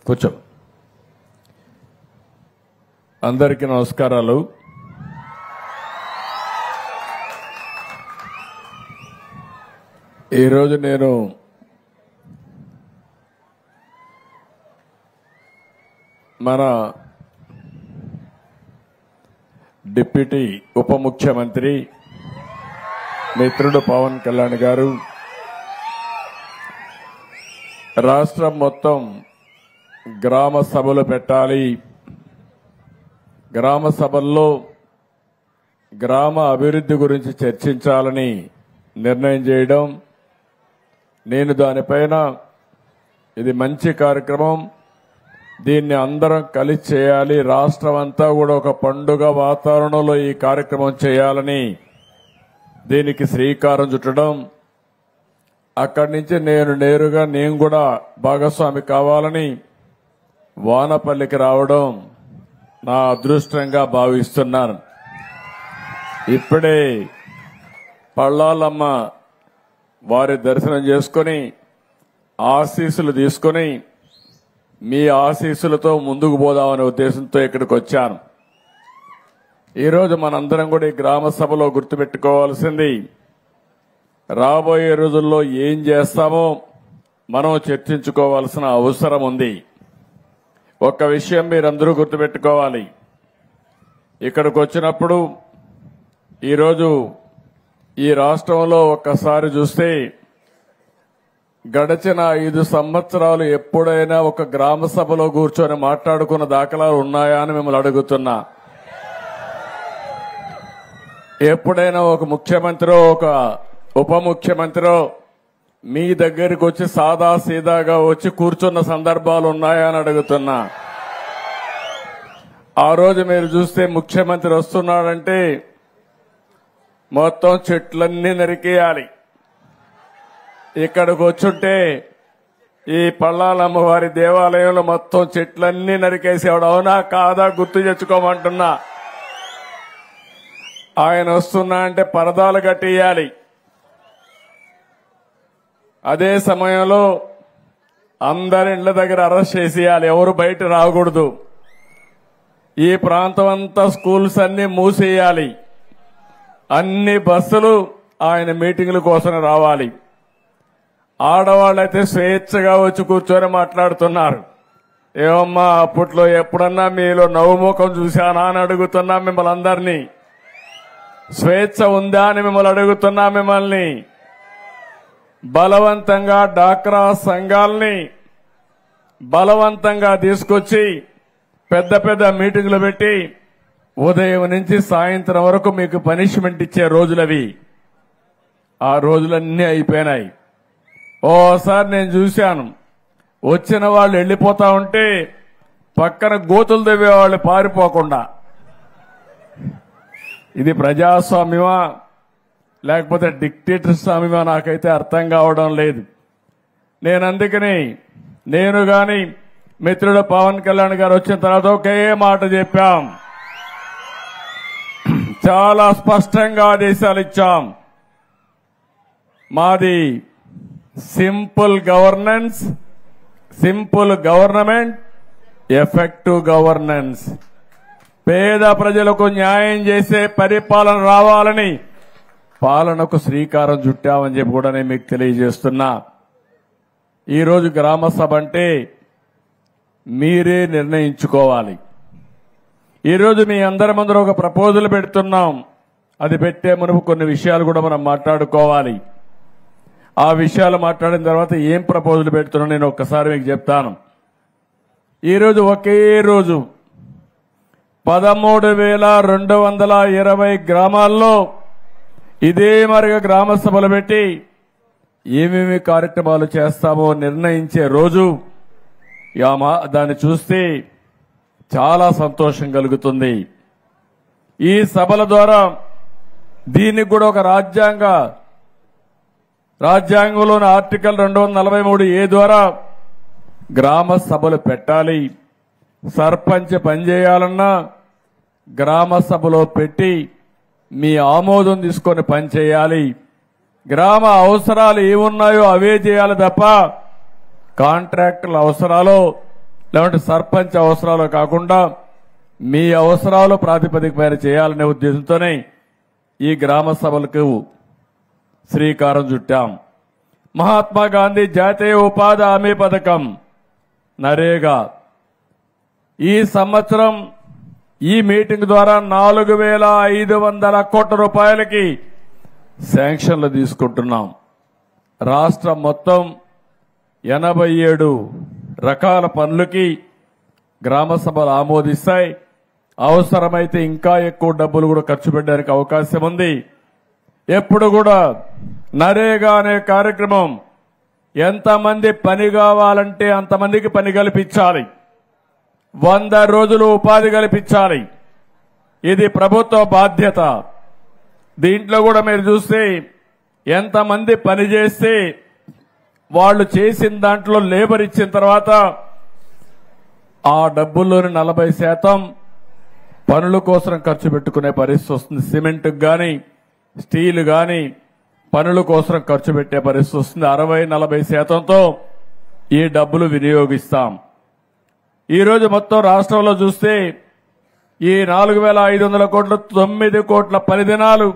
కూర్చో. అందరికీ నమస్కారాలు. ఈరోజు నేను మన డిప్యూటీ ఉప ముఖ్యమంత్రి మిత్రుడు పవన్ కళ్యాణ్ గారు రాష్ట్రం మొత్తం గ్రామ సభలు పెట్టాలి, గ్రామ సభల్లో గ్రామ అభివృద్ధి గురించి చర్చించాలని నిర్ణయం చేయడం, నేను దానిపైన ఇది మంచి కార్యక్రమం, దీన్ని అందరం కలిసి చేయాలి, రాష్ట్రం అంతా కూడా ఒక పండుగ వాతావరణంలో ఈ కార్యక్రమం చేయాలని దీనికి శ్రీకారం చుట్టడం, అక్కడి నుంచి నేరుగా నేను కూడా భాగస్వామి కావాలని వానపల్లికి రావడం నా అదృష్టంగా భావిస్తున్నాను. ఇప్పుడే పళ్ళాలమ్మ వారి దర్శనం చేసుకుని ఆశీస్సులు తీసుకుని మీ ఆశీస్సులతో ముందుకు పోదామనే ఉద్దేశంతో ఇక్కడికి వచ్చాను. ఈరోజు మనందరం కూడా ఈ గ్రామ సభలో గుర్తుపెట్టుకోవాల్సింది, రాబోయే రోజుల్లో ఏం చేస్తామో మనం చర్చించుకోవాల్సిన అవసరం ఉంది. ఒక్క విషయం మీరందరూ గుర్తుపెట్టుకోవాలి, ఇక్కడికి వచ్చినప్పుడు ఈరోజు ఈ రాష్ట్రంలో ఒక్కసారి చూస్తే గడిచిన 5 సంవత్సరాలు ఎప్పుడైనా ఒక గ్రామ సభలో కూర్చొని మాట్లాడుకున్న దాఖలాలు ఉన్నాయా అని మిమ్మల్ని అడుగుతున్నా. ఎప్పుడైనా ఒక ముఖ్యమంత్రి ఒక ఉప ముఖ్యమంత్రి మీ దగ్గరికి వచ్చి సాదా సీదాగా వచ్చి కూర్చున్న సందర్భాలు ఉన్నాయా అని అడుగుతున్నా. ఆ రోజు మీరు చూస్తే ముఖ్యమంత్రి వస్తున్నాడంటే మొత్తం చెట్లన్నీ నరికేయాలి. ఇక్కడికి వచ్చుంటే ఈ పళ్ళాలమ్మవారి దేవాలయంలో మొత్తం చెట్లన్నీ నరికేసేవాడు. అవునా కాదా గుర్తు తెచ్చుకోమంటున్నా. ఆయన వస్తున్నా అంటే పరదాలు కట్టేయాలి. అదే సమయంలో అందరి ఇళ్ల దగ్గర అరెస్ట్ చేసేయాలి, ఎవరు బయట రాకూడదు. ఈ ప్రాంతం అంతా స్కూల్స్ అన్ని మూసేయాలి. అన్ని బస్సులు ఆయన మీటింగుల కోసం రావాలి. ఆడవాళ్ళైతే స్వేచ్ఛగా వచ్చి కూర్చొని మాట్లాడుతున్నారు. ఏమమ్మా అప్పట్లో ఎప్పుడన్నా మీలో నవ్వుముఖం చూశానా అని అడుగుతున్నా మిమ్మల్ని అందరినీ. స్వేచ్ఛ ఉందా అని మిమ్మల్ని అడుగుతున్నా. మిమ్మల్ని బలవంతంగా డాక్రా సంఘాలని బలవంతంగా తీసుకొచ్చి పెద్ద పెద్ద మీటింగులు పెట్టి ఉదయం నుంచి సాయంత్రం వరకు మీకు పనిష్మెంట్ ఇచ్చే రోజులవి. ఆ రోజులన్నీ అయిపోయినాయి. ఓసారి నేను చూశాను, వచ్చిన వాళ్ళు వెళ్లిపోతా ఉంటే పక్కన గోతులు తవ్వేవాళ్ళు పారిపోకుండా. ఇది ప్రజాస్వామ్యమా లేకపోతే డిక్టేటర్ స్వామ్యమా నాకైతే అర్థం కావడం లేదు. నేను అందుకని నేను గాని మిత్రుడు పవన్ కళ్యాణ్ గారు వచ్చిన తర్వాత ఒకే మాట చెప్పాం, చాలా స్పష్టంగా ఆదేశాలు ఇచ్చాం. మాది simple governance, simple government, effective governance. పేద ప్రజలకు న్యాయం చేసే పరిపాలన రావాలని పాలనకు శ్రీకారం చుట్టామని చెప్పి కూడా నేను మీకు తెలియజేస్తున్నా. ఈరోజు గ్రామ సభ అంటే మీరే నిర్ణయించుకోవాలి. ఈరోజు మీ అందరి ముందర ఒక ప్రపోజల్ పెడుతున్నాం. అది పెట్టే మునుపు కొన్ని విషయాలు కూడా మనం మాట్లాడుకోవాలి. ఆ విషయాలు మాట్లాడిన తర్వాత ఏం ప్రపోజల్ పెడుతున్నా నేను ఒక్కసారి మీకు చెప్తాను. ఈరోజు ఒకే రోజు 13,220 గ్రామాల్లో ఇదే మరిగా గ్రామ సభలు పెట్టి ఏమేమి కార్యక్రమాలు చేస్తామో నిర్ణయించే రోజు. దాన్ని చూస్తే చాలా సంతోషం కలుగుతుంది. ఈ సభల ద్వారా దీనికి కూడా ఒక రాజ్యాంగంలోని ఆర్టికల్ 243A ద్వారా గ్రామ సభలు పెట్టాలి. సర్పంచ్ పనిచేయాలన్నా గ్రామ సభలో పెట్టి మీ ఆమోదం తీసుకొని పనిచేయాలి. గ్రామ అవసరాలు ఏమున్నాయో అవే చేయాలి తప్ప కాంట్రాక్టుల అవసరాలు లేదంటే సర్పంచ్ అవసరాలు కాకుండా మీ అవసరాలు ప్రాతిపదిక పైన చేయాలనే ఉద్దేశంతోనే ఈ గ్రామ సభలకు శ్రీకారం చుట్టాం. మహాత్మా గాంధీ జాతీయ ఉపాధి హామీ పథకం నరేగా ఈ సంవత్సరం ఈ మీటింగ్ ద్వారా 4,500 కోట్ల రూపాయలకి శాంక్షన్లు తీసుకుంటున్నాం. రాష్ట్రం మొత్తం 87 రకాల పనులకి గ్రామ సభలు ఆమోదిస్తాయి. అవసరమైతే ఇంకా ఎక్కువ డబ్బులు కూడా ఖర్చు పెట్టడానికి అవకాశం ఉంది. ఎప్పుడు కూడా నరేగా అనే కార్యక్రమం ఎంతమంది పని కావాలంటే అంతమందికి పని కల్పించాలి. 100 రోజులు ఉపాధి కల్పించాలి. ఇది ప్రభుత్వ బాధ్యత. దీంట్లో కూడా మీరు చూస్తే ఎంతమంది పని చేస్తే వాళ్ళు చేసిన దాంట్లో లేబర్ ఇచ్చిన తర్వాత ఆ డబ్బుల్లోని 40% పనుల కోసం ఖర్చు పెట్టుకునే పరిస్థితి వస్తుంది. సిమెంట్కి కానీ స్టీల్ కానీ పనుల కోసం ఖర్చు పెట్టే పరిస్థితి వస్తుంది. 60-40%తో ఈ డబ్బులు వినియోగిస్తాం. ఈరోజు మొత్తం రాష్ట్రంలో చూస్తే ఈ 4,500 కోట్లు 9 కోట్ల పని దినాలు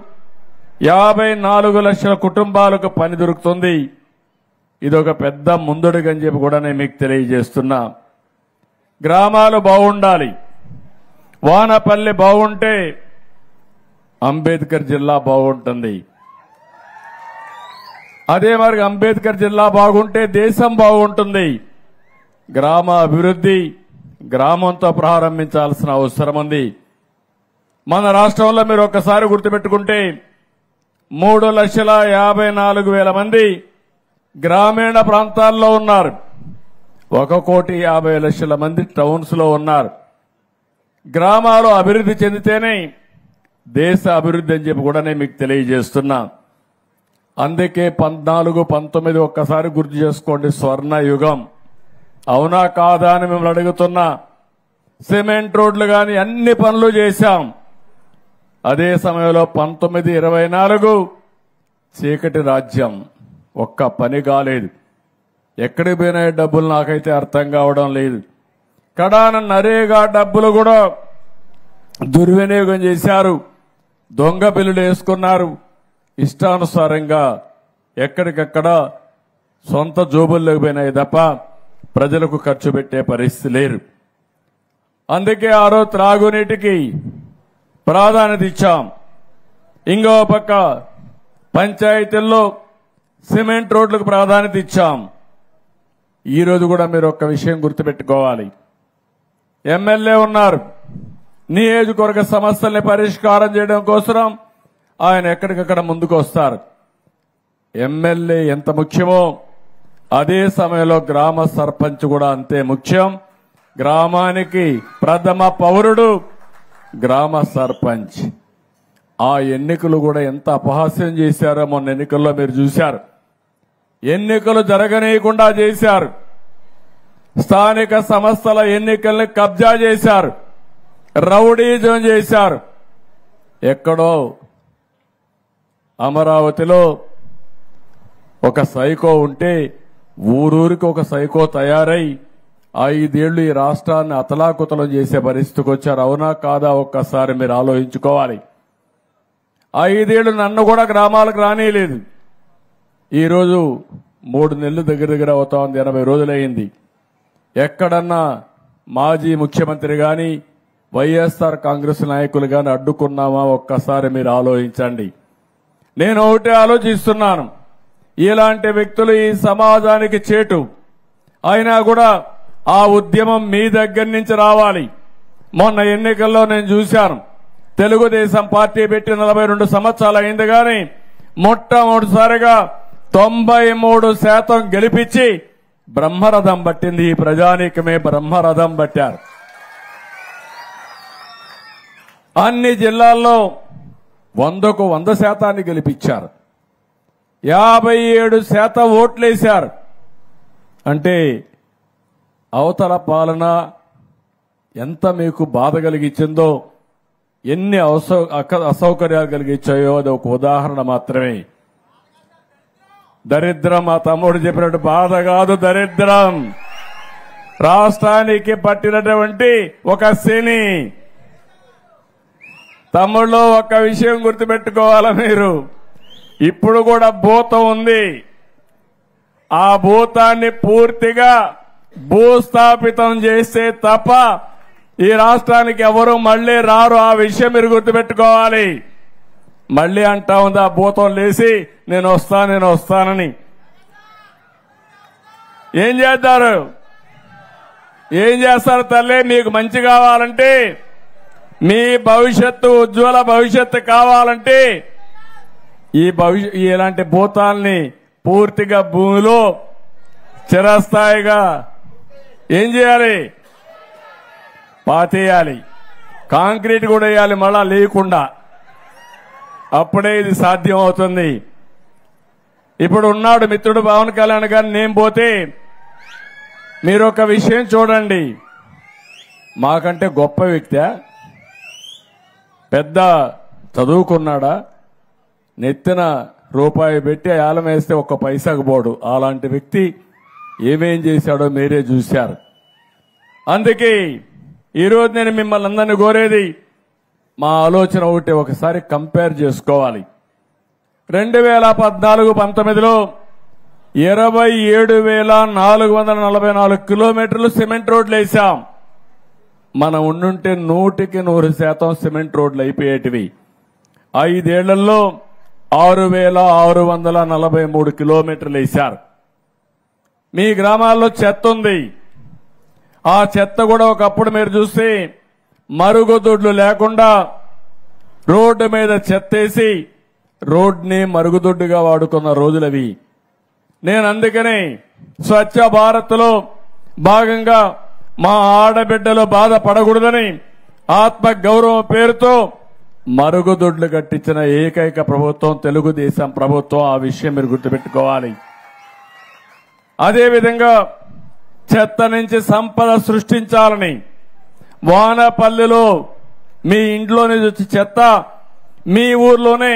54 లక్షల కుటుంబాలకు పని దొరుకుతుంది. ఇదొక పెద్ద ముందడుగని చెప్పి కూడా నేను మీకు తెలియజేస్తున్నా. గ్రామాలు బాగుండాలి. వానపల్లి బాగుంటే అంబేద్కర్ జిల్లా బాగుంటుంది. అదే మరి అంబేద్కర్ జిల్లా బాగుంటే దేశం బాగుంటుంది. గ్రామ అభివృద్ధి గ్రామంతో ప్రారంభించాల్సిన అవసరం ఉంది. మన రాష్ట్రంలో మీరు ఒక్కసారి గుర్తుపెట్టుకుంటే 3,54,000 మంది గ్రామీణ ప్రాంతాల్లో ఉన్నారు. 1,50,00,000 మంది టౌన్స్ లో ఉన్నారు. గ్రామాలు అభివృద్ధి చెందితేనే దేశ అభివృద్ధి అని చెప్పి కూడా నేను మీకు తెలియజేస్తున్నా. అందుకే 14-19 ఒక్కసారి గుర్తు చేసుకోండి, స్వర్ణ యుగం. అవునా కాదా అని మిమ్మల్ని అడుగుతున్నా. సిమెంట్ రోడ్లు కానీ అన్ని పనులు చేశాం. అదే సమయంలో 19-24 చీకటి రాజ్యం. ఒక్క పని కాలేదు. ఎక్కడికి పోయినా డబ్బులు నాకైతే అర్థం కావడం లేదు. కడాన నరేగా డబ్బులు కూడా దుర్వినియోగం చేశారు. దొంగ బిల్లులు వేసుకున్నారు. ఇష్టానుసారంగా ఎక్కడికక్కడ సొంత జోబుల్లోకి పోయినాయి తప్ప ప్రజలకు ఖర్చు పెట్టే పరిస్థితి లేరు. అందుకే ఆ రోజు త్రాగునీటికి ప్రాధాన్యత ఇచ్చాం. ఇంకో పక్క పంచాయతీల్లో సిమెంట్ రోడ్లకు ప్రాధాన్యత ఇచ్చాం. ఈ రోజు కూడా మీరు ఒక్క విషయం గుర్తుపెట్టుకోవాలి. ఎమ్మెల్యే ఉన్నారు. నియోజకవర్గ సమస్యల్ని పరిష్కారం చేయడం కోసం ఆయన ఎక్కడికక్కడ ముందుకు వస్తారు. ఎమ్మెల్యే ఎంత ముఖ్యమో అదే సమయంలో గ్రామ సర్పంచ్ కూడా అంతే ముఖ్యం. గ్రామానికి ప్రథమ పౌరుడు గ్రామ సర్పంచ్. ఆ ఎన్నికలు కూడా ఎంత అపహాస్యం చేశారో మొన్న ఎన్నికల్లో మీరు చూశారు. ఎన్నికలు జరగనీయకుండా చేశారు. స్థానిక సంస్థల ఎన్నికల్ని కబ్జా చేశారు. రౌడీజం చేశారు. ఎక్కడో అమరావతిలో ఒక సైకో ఉంటే ఊరూరికి ఒక సైకో తయారై 5 ఏళ్లు ఈ రాష్ట్రాన్ని అతలాకుతలం చేసే పరిస్థితికి వచ్చారు. అవునా కాదా ఒక్కసారి మీరు ఆలోచించుకోవాలి. 5 ఏళ్లు నన్ను కూడా గ్రామాలకు రానియలేదు. ఈరోజు 3 నెలలు దగ్గర అవుతా ఉంది. 80 రోజులైంది. ఎక్కడన్నా మాజీ ముఖ్యమంత్రి గాని వైఎస్ఆర్ కాంగ్రెస్ నాయకులు గాని అడ్డుకున్నామా ఒక్కసారి మీరు ఆలోచించండి. నేను ఒకటే ఆలోచిస్తున్నాను. ఇలాంటి వ్యక్తులు ఈ సమాజానికి చేటు. అయినా కూడా ఆ ఉద్యమం మీ దగ్గర నుంచి రావాలి. మొన్న ఎన్నికల్లో నేను చూశాను. తెలుగుదేశం పార్టీ పెట్టి 42 సంవత్సరాలు అయింది కానీ మొట్టమొదటిసారిగా 93% గెలిపించి బ్రహ్మరథం పట్టింది. ఈ ప్రజానీకమే బ్రహ్మరథం పట్టారు. అన్ని జిల్లాల్లో 100కు 100% గెలిపించారు. 57% ఓట్లేశారు. అంటే అవతల పాలన ఎంత మీకు బాధ కలిగించిందో, ఎన్ని అసౌకర్యాలు కలిగించాయో అది ఒక ఉదాహరణ మాత్రమే. దరిద్రం మా తమ్ముడు చెప్పినట్టు బాధ కాదు, దరిద్రం. రాష్ట్రానికి పట్టినటువంటి ఒక శని. తమ్ముళ్ళు ఒక విషయం గుర్తుపెట్టుకోవాలా మీరు, ఇప్పుడు కూడా భూతం ఉంది. ఆ భూతాన్ని పూర్తిగా భూస్థాపితం చేస్తే తప్ప ఈ రాష్ట్రానికి ఎవరు మళ్లీ రారు. ఆ విషయం మీరు గుర్తుపెట్టుకోవాలి. మళ్లీ అంటా ఉంది ఆ భూతం లేసి నేను వస్తానని. ఏం చేస్తారు? ఏం చేస్తారు తల్లి? మీకు మంచి కావాలంటే, మీ భవిష్యత్తు ఉజ్వల భవిష్యత్తు కావాలంటే ఇలాంటి భూతాల్ని పూర్తిగా భూమిలో చిరస్థాయిగా ఏం చేయాలి? పాతేయాలి. కాంక్రీట్ కూడా వేయాలి మళ్ళా లేకుండా. అప్పుడే ఇది సాధ్యం అవుతుంది. ఇప్పుడు ఉన్నాడు మిత్రుడు పవన్ కళ్యాణ్ గారు. నేను పోతే మీరు ఒక విషయం చూడండి, మాకంటే గొప్ప వ్యక్తి, పెద్ద చదువుకున్నాడా, నెత్తిన రూపాయి పెట్టి ఆలం వేస్తే ఒక్క పైసాకు పోడు. అలాంటి వ్యక్తి ఏమేం చేశాడో మీరే చూశారు. అందుకే ఈరోజు నేను మిమ్మల్ని అందరినీ కోరేది, మా ఆలోచన ఒకటి, ఒకసారి కంపేర్ చేసుకోవాలి. 2014-19లో 27,444 కిలోమీటర్లు సిమెంట్ రోడ్లు వేశాం. మనం ఉండుంటే 100% సిమెంట్ రోడ్లు అయిపోయేటివి. 5 ఏళ్లలో 6,643 కిలోమీటర్లు వేశారు. మీ గ్రామాల్లో చెత్త ఉంది. ఆ చెత్త కూడా ఒకప్పుడు మీరు చూస్తే మరుగుదొడ్లు లేకుండా రోడ్డు మీద చెత్తేసి రోడ్ని మరుగుదొడ్డుగా వాడుకున్న రోజులవి. నేను అందుకనే స్వచ్ఛ భారత్లో భాగంగా మా ఆడబిడ్డలు బాధపడకూడదని ఆత్మ గౌరవం పేరుతో మరుగుదొడ్లు కట్టించిన ఏకైక ప్రభుత్వం తెలుగుదేశం ప్రభుత్వం. ఆ విషయం మీరు గుర్తుపెట్టుకోవాలి. అదేవిధంగా చెత్త నుంచి సంపద సృష్టించాలని వానపల్లిలో మీ ఇంట్లోనే వచ్చి చెత్త మీ ఊర్లోనే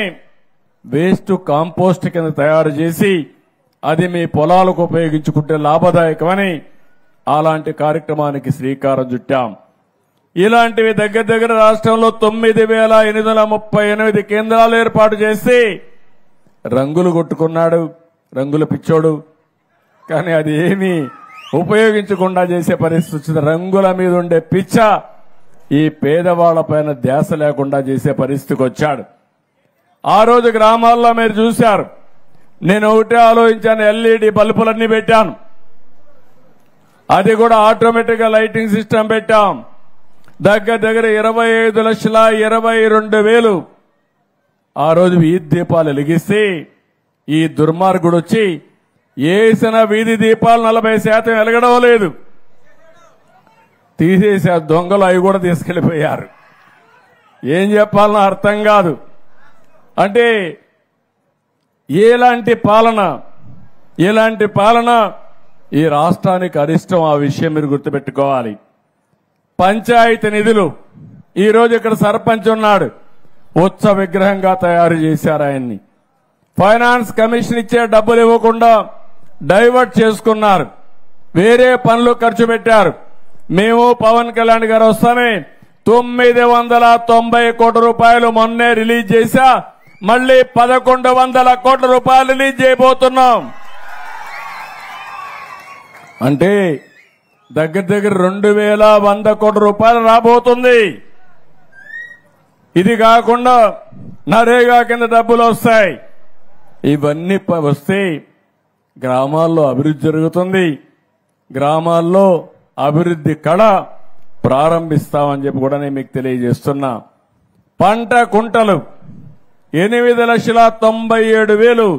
వేస్ట్ కాంపోస్ట్ కింద తయారు చేసి అది మీ పొలాలకు ఉపయోగించుకుంటే లాభదాయకమని అలాంటి కార్యక్రమానికి శ్రీకారం చుట్టాం. ఇలాంటివి దగ్గర రాష్ట్రంలో 9,838 కేంద్రాలు ఏర్పాటు చేసి రంగులు కొట్టుకున్నాడు, రంగుల పిచ్చోడు. కానీ అది ఏమీ ఉపయోగించకుండా చేసే పరిస్థితి వచ్చింది. రంగుల మీద ఉండే పిచ్చ ఈ పేదవాళ్లపైన ధ్యాస లేకుండా చేసే పరిస్థితికి వచ్చాడు. ఆ రోజు గ్రామాల్లో మీరు చూశారు, నేను ఒకటే ఆలోచించాను, ఎల్ఈడి బల్బులన్నీ పెట్టాను. అది కూడా ఆటోమేటిక్ గా లైటింగ్ సిస్టమ్ పెట్టాం. దగ్గర 25,22,000 ఆ రోజు వీధి దీపాలు వెలిగిస్తే ఈ దుర్మార్గుడు వచ్చి వేసిన వీధి దీపాలు 40% వెలగడం లేదు, తీసేసే దొంగలు అవి కూడా తీసుకెళ్లిపోయారు. ఏం చెప్పాలనో అర్థం కాదు. అంటే ఎలాంటి పాలన ఈ రాష్ట్రానికి అరిష్టం. ఆ విషయం మీరు గుర్తుపెట్టుకోవాలి. పంచాయతీ నిధులు ఈరోజు ఇక్కడ సర్పంచ్ ఉన్నాడు, ఉత్సవ విగ్రహంగా తయారు చేశారు ఆయన్ని. ఫైనాన్స్ కమిషన్ ఇచ్చే డబ్బులు ఇవ్వకుండా డైవర్ట్ చేసుకున్నారు, వేరే పనులు ఖర్చు పెట్టారు. మేము పవన్ కళ్యాణ్ గారు వస్తానే 990 కోట్ల రూపాయలు మొన్నే రిలీజ్ చేశా. మళ్లీ 1,100 కోట్ల రూపాయలు రిలీజ్ చేయబోతున్నాం. అంటే దగ్గర 2,100 కోట్ల రూపాయలు రాబోతుంది. ఇది కాకుండా నరేగా కింద డబ్బులు వస్తాయి. ఇవన్నీ వస్తే గ్రామాల్లో అభివృద్ధి జరుగుతుంది. గ్రామాల్లో అభివృద్ధి కళ ప్రారంభిస్తామని చెప్పి కూడా నేను మీకు తెలియజేస్తున్నా. పంట కుంటలు 8,97,000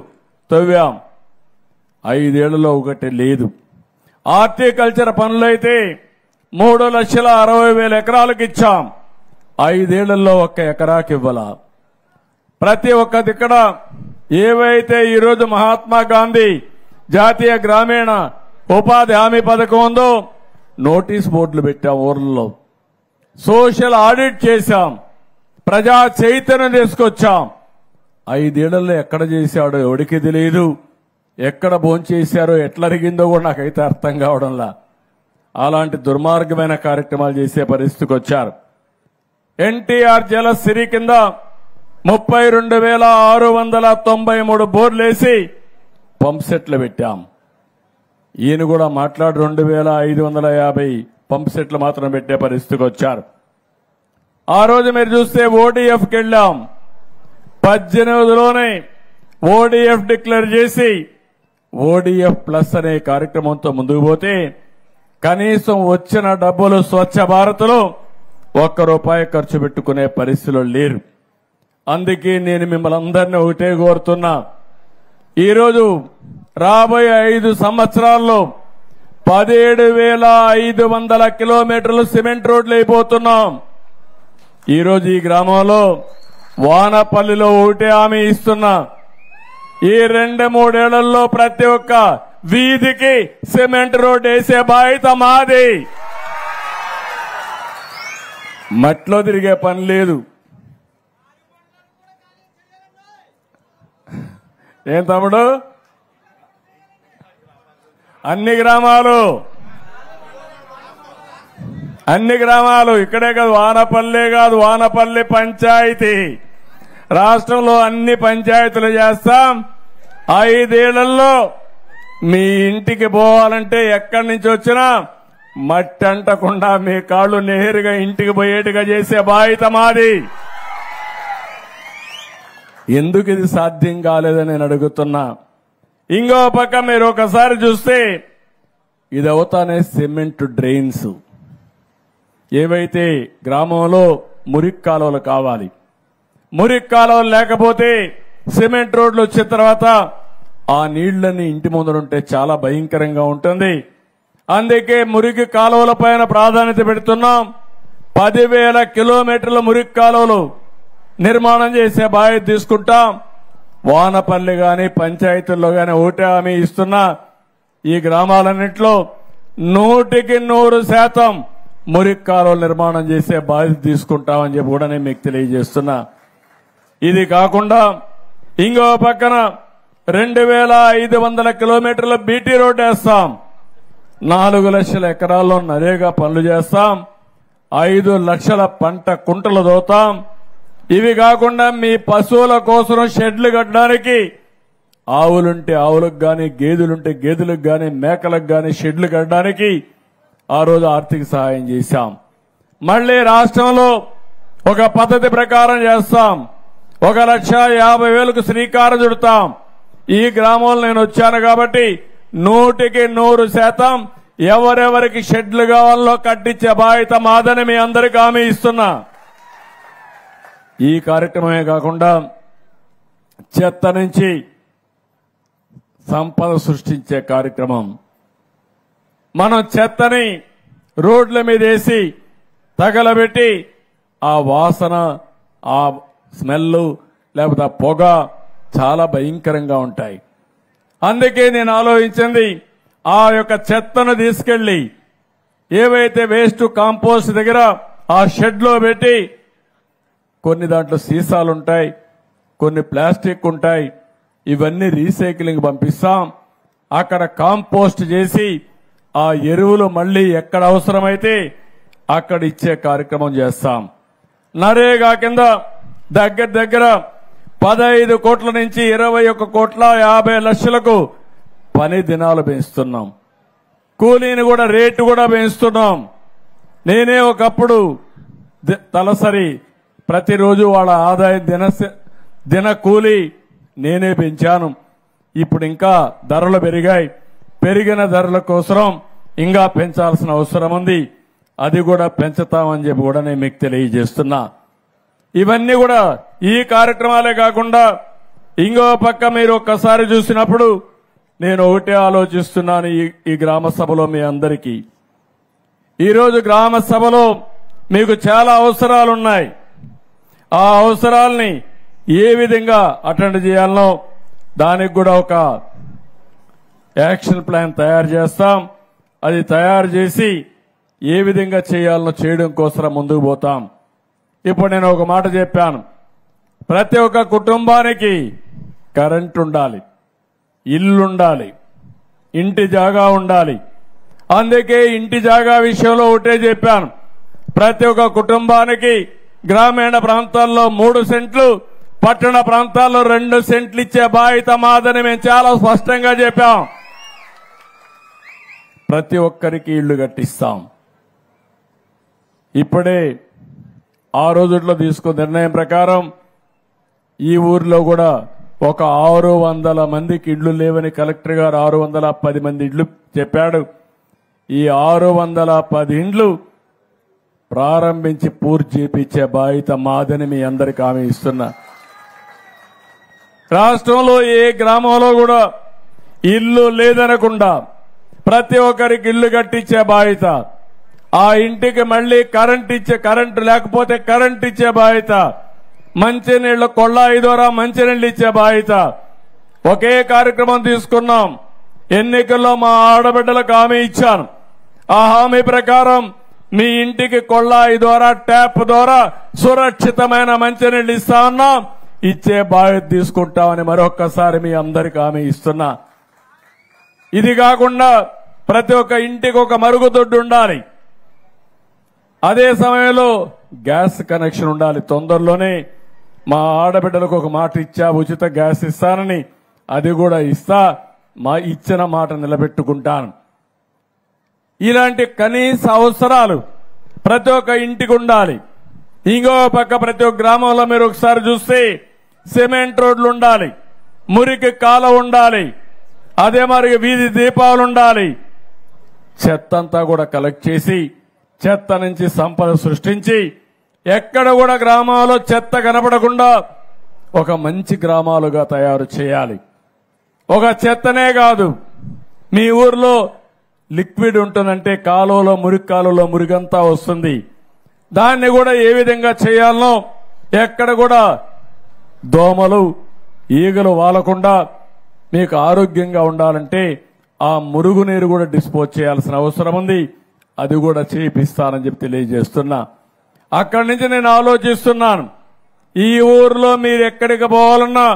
తవ్వాం. 5 ఏళ్లలో ఒకటి లేదు. హార్టికల్చర్ పనులైతే 3,60,000 ఎకరాలకు ఇచ్చాం. 5 ఏళ్లలో 1 ఎకరాకి ఇవ్వాల. ప్రతి ఒక్క దిక్కడ ఏవైతే ఈరోజు మహాత్మా గాంధీ జాతీయ గ్రామీణ ఉపాధి హామీ పథకం ఉందో నోటీస్ బోర్డులు పెట్టాం. ఊర్లలో సోషల్ ఆడిట్ చేశాం, ప్రజా చైతన్యం తీసుకొచ్చాం. 5 ఏళ్లలో ఎక్కడ చేశాడో ఎవడికి తెలియదు. ఎక్కడ భోంచేశారో ఎట్లా అరిగిందో కూడా నాకైతే అర్థం కావడంలా. అలాంటి దుర్మార్గమైన కార్యక్రమాలు చేసే పరిస్థితికి వచ్చారు. ఎన్టీఆర్ జలసిరి కింద 32,693 బోర్లేసి పంప్ సెట్లు పెట్టాం. ఈయన కూడా మాట్లాడి 2,550 పంప్ సెట్లు మాత్రం పెట్టే పరిస్థితికి వచ్చారు. ఆ రోజు మీరు చూస్తే ఓడీఎఫ్కి వెళ్ళాం. 18లోనే ఓడీఎఫ్ డిక్లేర్ చేసి ఓడీఎఫ్ ప్లస్ అనే కార్యక్రమంతో ముందుకు పోతే కనీసం వచ్చిన డబ్బులు స్వచ్ఛ భారత్లో ₹1 ఖర్చు పెట్టుకునే పరిస్థితులు లేరు. అందుకే నేను మిమ్మల్ని అందరినీ ఒకటే కోరుతున్నా, ఈరోజు రాబోయే 5 సంవత్సరాల్లో 17,500 కిలోమీటర్లు సిమెంట్ రోడ్లు అయిపోతున్నాం. ఈరోజు ఈ గ్రామంలో వానపల్లిలో ఒకటే హామీ ఇస్తున్నా, ఈ 2-3 ఏళ్లలో ప్రతి ఒక్క వీధికి సిమెంట్ రోడ్ వేసే బాధ్యత మాది. మట్లో తిరిగే పని లేదు. ఏం తమ్ముడు, అన్ని గ్రామాలు ఇక్కడే కాదు, వానపల్లె కాదు, వానపల్లి పంచాయతీ రాష్ట్రంలో అన్ని పంచాయతీలు చేస్తాం. 5 ఏళ్లలో మీ ఇంటికి పోవాలంటే ఎక్కడి నుంచి వచ్చినా మట్టి అంటకుండా మీ కాళ్ళు నేరుగా ఇంటికి పోయేట్టుగా చేసే బాధ్యత మాది. ఎందుకు ఇది సాధ్యం కాలేదని నేను అడుగుతున్నా. ఇంకో పక్క మీరు ఒకసారి చూస్తే ఇది అవుతానే సిమెంట్ డ్రైన్స్, ఏవైతే గ్రామంలో మురికి కాలువలు కావాలి, మురికి కాలువలు లేకపోతే సిమెంట్ రోడ్లు వచ్చిన తర్వాత ఆ నీళ్లన్నీ ఇంటి ముందరుంటే చాలా భయంకరంగా ఉంటుంది. అందుకే మురికి కాలువల పైన ప్రాధాన్యత పెడుతున్నాం. 10,000 కిలోమీటర్ల మురికి కాలువలు నిర్మాణం చేసే బాధ్యత తీసుకుంటాం. వానపల్లి గాని పంచాయతీల్లో గాని ఒకటే హామీ ఇస్తున్నా, ఈ గ్రామాలన్నింటిలో 100% మురికి కాలువలు నిర్మాణం చేసే బాధ్యత తీసుకుంటామని చెప్పి కూడా నేను మీకు తెలియజేస్తున్నా. ఇది కాకుండా ఇంకో పక్కన 2,500 కిలోమీటర్ల బీటీ రోడ్డు వేస్తాం. 4 లక్షల ఎకరాల్లో నరేగా పనులు చేస్తాం. 5 లక్షల పంట కుంటలు దోతాం. ఇవి కాకుండా మీ పశువుల కోసం షెడ్లు కట్టడానికి ఆవులుంటే ఆవులకు గాని, గేదెలుంటే గేదెలకు గాని, మేకలకు గాని షెడ్లు కట్టడానికి ఆ రోజు ఆర్థిక సహాయం చేశాం. మళ్లీ రాష్ట్రంలో ఒక పద్ధతి ప్రకారం చేస్తాం. 1,50,000కు శ్రీకారం చుడతాం. ఈ గ్రామంలో నేను వచ్చాను కాబట్టి 100% ఎవరెవరికి షెడ్లు కావాలో కట్టించే బాధ్యత మాదని మీ అందరికీ హామీ ఇస్తున్నా. ఈ కార్యక్రమమే కాకుండా చెత్త నుంచి సంపద సృష్టించే కార్యక్రమం. మనం చెత్తని రోడ్ల మీద వేసి తగలబెట్టి ఆ వాసన, ఆ స్మెల్ లేకపోతే ఆ పొగ చాలా భయంకరంగా ఉంటాయి. అందుకే నేను ఆలోచించింది, ఆ యొక్క చెత్తను తీసుకెళ్లి ఏవైతే వేస్ట్ కాంపోస్ట్ దగ్గర ఆ షెడ్ లో పెట్టి, కొన్ని దాంట్లో సీసాలుంటాయి, కొన్ని ప్లాస్టిక్ ఉంటాయి, ఇవన్నీ రీసైక్లింగ్ పంపిస్తాం. అక్కడ కాంపోస్ట్ చేసి ఆ ఎరువులు మళ్లీ ఎక్కడ అవసరమైతే అక్కడ ఇచ్చే కార్యక్రమం చేస్తాం. నరేగా కింద దగ్గర 15 కోట్ల నుంచి 21,50,00,000 పని దినాలు పెంచుతున్నాం. కూలీని కూడా రేటు కూడా పెంచుతున్నాం. నేనే ఒకప్పుడు తలసరి ప్రతిరోజు వాళ్ళ ఆదాయం దిన కూలీ నేనే పెంచాను. ఇప్పుడు ఇంకా ధరలు పెరిగాయి. పెరిగిన ధరల కోసం ఇంకా పెంచాల్సిన అవసరం ఉంది. అది కూడా పెంచుతామని చెప్పి కూడా నేను మీకు తెలియజేస్తున్నా. ఇవన్నీ కూడా ఈ కార్యక్రమాలే కాకుండా ఇంకో పక్క మీరు ఒక్కసారి చూసినప్పుడు నేను ఒకటే ఆలోచిస్తున్నాను. ఈ గ్రామ సభలో మీ అందరికీ ఈరోజు గ్రామ సభలో మీకు చాలా అవసరాలున్నాయి. ఆ అవసరాల్ని ఏ విధంగా అటెండ్ చేయాలనో దానికి కూడా ఒక యాక్షన్ ప్లాన్ తయారు చేస్తాం. అది తయారు చేసి ఏ విధంగా చేయాలనో చేయడం కోసం ముందుకు పోతాం. ఇప్పుడు నేను ఒక మాట చెప్పాను, ప్రతి ఒక్క కుటుంబానికి కరెంట్ ఉండాలి, ఇల్లుండాలి, ఇంటి జాగా ఉండాలి. అందుకే ఇంటి జాగా విషయంలో ఒకటే చెప్పాను. ప్రతి ఒక్క కుటుంబానికి గ్రామీణ ప్రాంతాల్లో 3 సెంట్లు, పట్టణ ప్రాంతాల్లో 2 సెంట్లు ఇచ్చే బాధ్యత మాదని మేము చాలా స్పష్టంగా చెప్పాం. ప్రతి ఒక్కరికి ఇళ్లు కట్టిస్తాం. ఇప్పుడే ఆ రోజుల్లో తీసుకున్న నిర్ణయం ప్రకారం ఈ ఊర్లో కూడా ఒక 600 మందికి ఇళ్లు లేవని కలెక్టర్ గారు 610 మంది ఇళ్లు చెప్పాడు. ఈ 610 ఇండ్లు ప్రారంభించి పూర్తి చేపించే బాధ్యత మాదని మీ అందరికీ హామీ ఇస్తున్నా. రాష్ట్రంలో ఏ గ్రామంలో కూడా ఇల్లు లేదనకుండా ప్రతి ఒక్కరికి ఇల్లు కట్టించే బాధ్యత, ఆ ఇంటికి మళ్లీ కరెంటు లేకపోతే కరెంటు ఇచ్చే బాధ్యత, మంచినీళ్ల కొళ్ళాయి ద్వారా మంచినీళ్లు ఇచ్చే బాధ్యత. ఒకే కార్యక్రమం తీసుకున్నాం. ఎన్నికల్లో మా ఆడబిడ్డలకు హామీ ఇచ్చాను. ఆ హామీ ప్రకారం మీ ఇంటికి కొళ్ళాయి ద్వారా, ట్యాప్ ద్వారా సురక్షితమైన మంచినీళ్లు ఇస్తా ఉన్నాం. ఇచ్చే బాధ్యత తీసుకుంటామని మరొక్కసారి మీ అందరికీ హామీ ఇస్తున్నా. ఇది కాకుండా ప్రతి ఒక్క ఇంటికి ఒక మరుగుదొడ్డు ఉండాలి. అదే సమయంలో గ్యాస్ కనెక్షన్ ఉండాలి. తొందరలోనే మా ఆడబిడ్డలకు ఒక మాట ఇచ్చా, ఉచిత గ్యాస్ ఇస్తానని. అది కూడా ఇస్తా. మా ఇచ్చిన మాట నిలబెట్టుకుంటాను. ఇలాంటి కనీస అవసరాలు ప్రతి ఒక్క ఇంటికి ఉండాలి. ఇంకో పక్క ప్రతి ఒక్క గ్రామంలో మీరు ఒకసారి చూస్తే సిమెంట్ రోడ్లు ఉండాలి, మురికి కాలువ ఉండాలి, అదే మరి వీధి దీపాలు ఉండాలి. చెత్తంతా కూడా కలెక్ట్ చేసి చెత్త నుంచి సంపద సృష్టించి ఎక్కడ కూడా గ్రామాల్లో చెత్త కనపడకుండా ఒక మంచి గ్రామాలుగా తయారు చేయాలి. ఒక చెత్తనే కాదు, మీ ఊర్లో లిక్విడ్ ఉంటుందంటే కాలువలో మురికి కాలువలో మురిగంతా వస్తుంది. దాన్ని కూడా ఏ విధంగా చేయాలనో, ఎక్కడ కూడా దోమలు ఈగలు వాలకుండా మీకు ఆరోగ్యంగా ఉండాలంటే ఆ మురుగునీరు కూడా డిస్పోజ్ చేయాల్సిన అవసరం ఉంది. అది కూడా చేయిస్తానని చెప్పి తెలియజేస్తున్నా. అక్కడి నుంచి నేను ఆలోచిస్తున్నాను, ఈ ఊర్లో మీరు ఎక్కడికి పోవాలన్నా,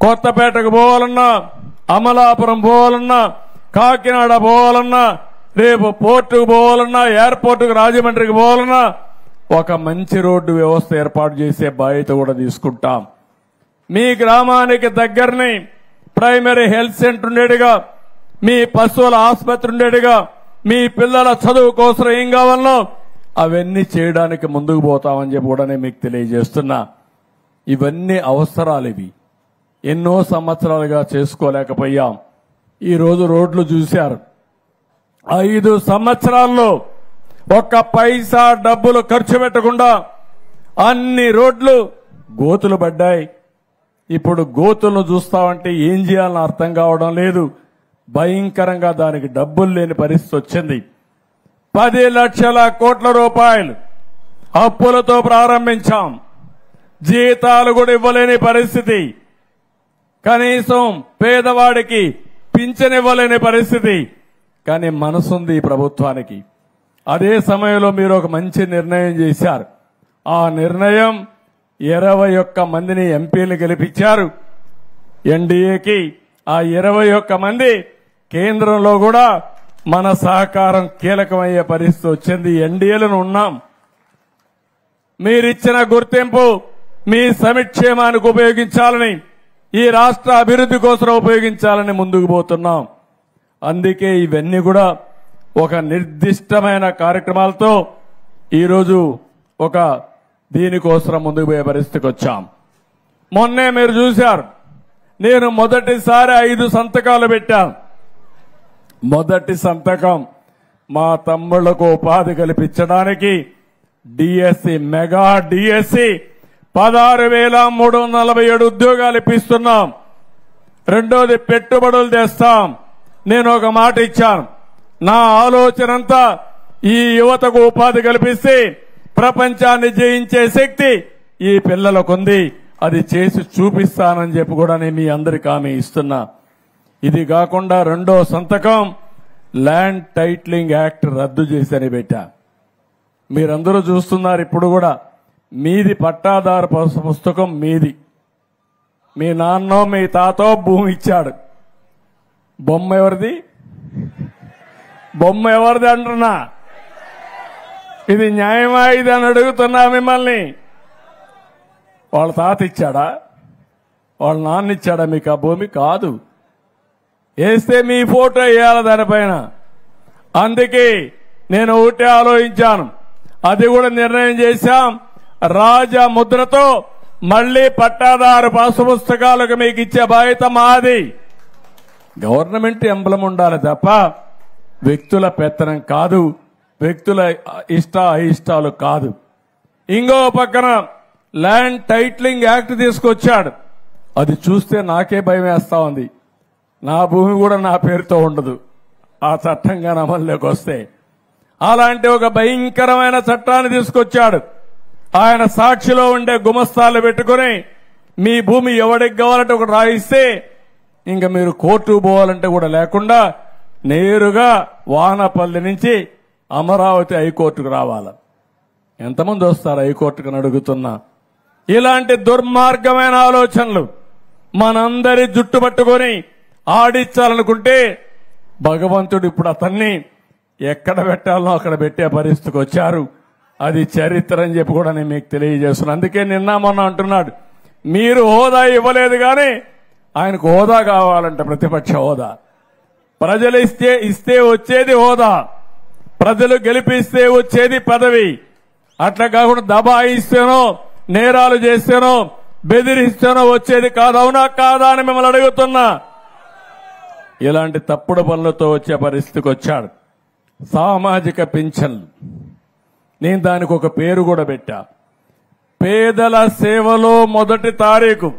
కొత్తపేటకు పోవాలన్నా, అమలాపురం పోవాలన్నా, కాకినాడ పోవాలన్నా, రేపు పోర్టుకు పోవాలన్నా, ఎయిర్పోర్టుకు రాజమండ్రికి పోవాలన్నా ఒక మంచి రోడ్డు వ్యవస్థ ఏర్పాటు చేసే బాధ్యత కూడా తీసుకుంటాం. మీ గ్రామానికి దగ్గరని ప్రైమరీ హెల్త్ సెంటర్ ఉండేట్టుగా, మీ పశువుల ఆసుపత్రి ఉండేట్టుగా, మీ పిల్లల చదువు కోసం ఏం కావాలనో అవన్నీ చేయడానికి ముందుకు పోతామని చెప్పి కూడా నేను మీకు తెలియజేస్తున్నా. ఇవన్నీ అవసరాలు. ఇవి ఎన్నో సంవత్సరాలుగా చేసుకోలేకపోయాం. ఈ రోజు రోడ్లు చూశారు. 5 సంవత్సరాల్లో ఒక్క పైసా డబ్బులు ఖర్చు పెట్టకుండా అన్ని రోడ్లు గోతులు పడ్డాయి. ఇప్పుడు గోతులను చూస్తామంటే ఏం చేయాలని అర్థం కావడం లేదు. భయంకరంగా దానికి డబ్బులు లేని పరిస్థితి వచ్చింది. 10 లక్షల కోట్ల రూపాయలు అప్పులతో ప్రారంభించాం. జీతాలు కూడా ఇవ్వలేని పరిస్థితి, కనీసం పేదవాడికి పింఛన్ ఇవ్వలేని పరిస్థితి. కానీ మనసుంది ఈ ప్రభుత్వానికి. అదే సమయంలో మీరు ఒక మంచి నిర్ణయం చేశారు. ఆ నిర్ణయం 21 మందిని ఎంపీలు గెలిపించారు ఎన్డీఏకి. ఆ 21 మంది కేంద్రంలో కూడా మన సహకారం కీలకమయ్యే పరిస్థితి వచ్చింది. ఎన్డీఏలను ఉన్నాం. మీరిచ్చిన గుర్తింపు మీ సంక్షేమానికి ఉపయోగించాలని, ఈ రాష్ట్ర అభివృద్ధి కోసం ఉపయోగించాలని ముందుకు పోతున్నాం. అందుకే ఇవన్నీ కూడా ఒక నిర్దిష్టమైన కార్యక్రమాలతో ఈరోజు ఒక దీనికోసం ముందుకు పోయే పరిస్థితికి వచ్చాం. మొన్నే మీరు చూశారు, నేను మొదటిసారి 5 సంతకాలు పెట్టాను. మొదటి సంతకం మా తమ్ముళ్లకు ఉపాధి కల్పించడానికి డిఎస్సి, మెగా డిఎస్సి 16,347 ఉద్యోగాలు ఇప్పిస్తున్నాం. రెండోది పెట్టుబడులు తెస్తాం. నేను ఒక మాట ఇచ్చాను, నా ఆలోచన అంతా ఈ యువతకు ఉపాధి కల్పిస్తే ప్రపంచాన్ని జయించే శక్తి ఈ పిల్లలకుంది, అది చేసి చూపిస్తానని చెప్పి కూడా నేను మీ అందరికీ హామీ ఇస్తున్నా. ఇది కాకుండా రెండో సంతకం ల్యాండ్ టైటిలింగ్ యాక్ట్ రద్దు చేసని పెట్టా. మీరందరూ చూస్తున్నారు. ఇప్పుడు కూడా మీది పట్టాదారు పుస్తకం మీది. మీ నాన్నో మీ తాతో భూమి ఇచ్చాడు. బొమ్మ ఎవరిది? బొమ్మ ఎవరిది అంటున్నా? ఇది న్యాయమా ఇది అని అడుగుతున్నా మిమ్మల్ని. వాళ్ళ తాత ఇచ్చాడా? వాళ్ళ నాన్న ఇచ్చాడా మీకు ఆ భూమి? కాదు. వేస్తే మీ ఫోటో వేయాలి దానిపైన. అందుకే నేను ఒకటే ఆలోచించాను, అది కూడా నిర్ణయం చేశాం. రాజా ముద్రతో మళ్లీ పట్టాదారు పాసు పుస్తకాలకు మీకు ఇచ్చే బాధ్యత మాది. గవర్నమెంట్ ఎంబ్లం ఉండాలి తప్ప వ్యక్తుల పెత్తనం కాదు, వ్యక్తుల అయిష్టాలు కాదు. ఇంకో పక్కన ల్యాండ్ టైటిలింగ్ యాక్ట్ తీసుకొచ్చాడు. అది చూస్తే నాకే భయం వేస్తా ఉంది. నా భూమి కూడా నా పేరుతో ఉండదు ఆ చట్టంగా అమల్లోకి వస్తే. అలాంటి ఒక భయంకరమైన చట్టాన్ని తీసుకొచ్చాడు. ఆయన సాక్షిలో ఉండే గుమస్తాలు పెట్టుకుని మీ భూమి ఎవడికి కావాలంటే ఒకటి రాయిస్తే ఇంకా మీరు కోర్టు పోవాలంటే కూడా లేకుండా నేరుగా వానపల్లి నుంచి అమరావతి హైకోర్టుకు రావాలి. ఎంతమంది వస్తారు హైకోర్టుకు అడుగుతున్నా? ఇలాంటి దుర్మార్గమైన ఆలోచనలు మనందరి జుట్టు పట్టుకొని ఆడించాలనుకుంటే భగవంతుడు ఇప్పుడు అతన్ని ఎక్కడ పెట్టాలో అక్కడ పెట్టే పరిస్థితికి వచ్చారు. అది చరిత్ర అని చెప్పి కూడా నేను మీకు తెలియజేస్తున్నాను. అందుకే నిన్న మొన్న అంటున్నాడు, మీరు హోదా ఇవ్వలేదు కానీ ఆయనకు హోదా కావాలంట, ప్రతిపక్ష హోదా. ప్రజలు ఇస్తే వచ్చేది హోదా, ప్రజలు గెలిపిస్తే వచ్చేది పదవి. అట్లా కాకుండా దబాయిస్తేనో నేరాలు చేస్తేనో బెదిరిస్తేనో వచ్చేది కాదు. అవునా కాదా అని మిమ్మల్ని అడుగుతున్నా. ఇలాంటి తప్పుడు పనులతో వచ్చే పరిస్థితికి వచ్చాడు. సామాజిక పింఛన్లు, నేను దానికి ఒక పేరు కూడా పెట్టా. పేదల సేవలో మొదటి తారీఖు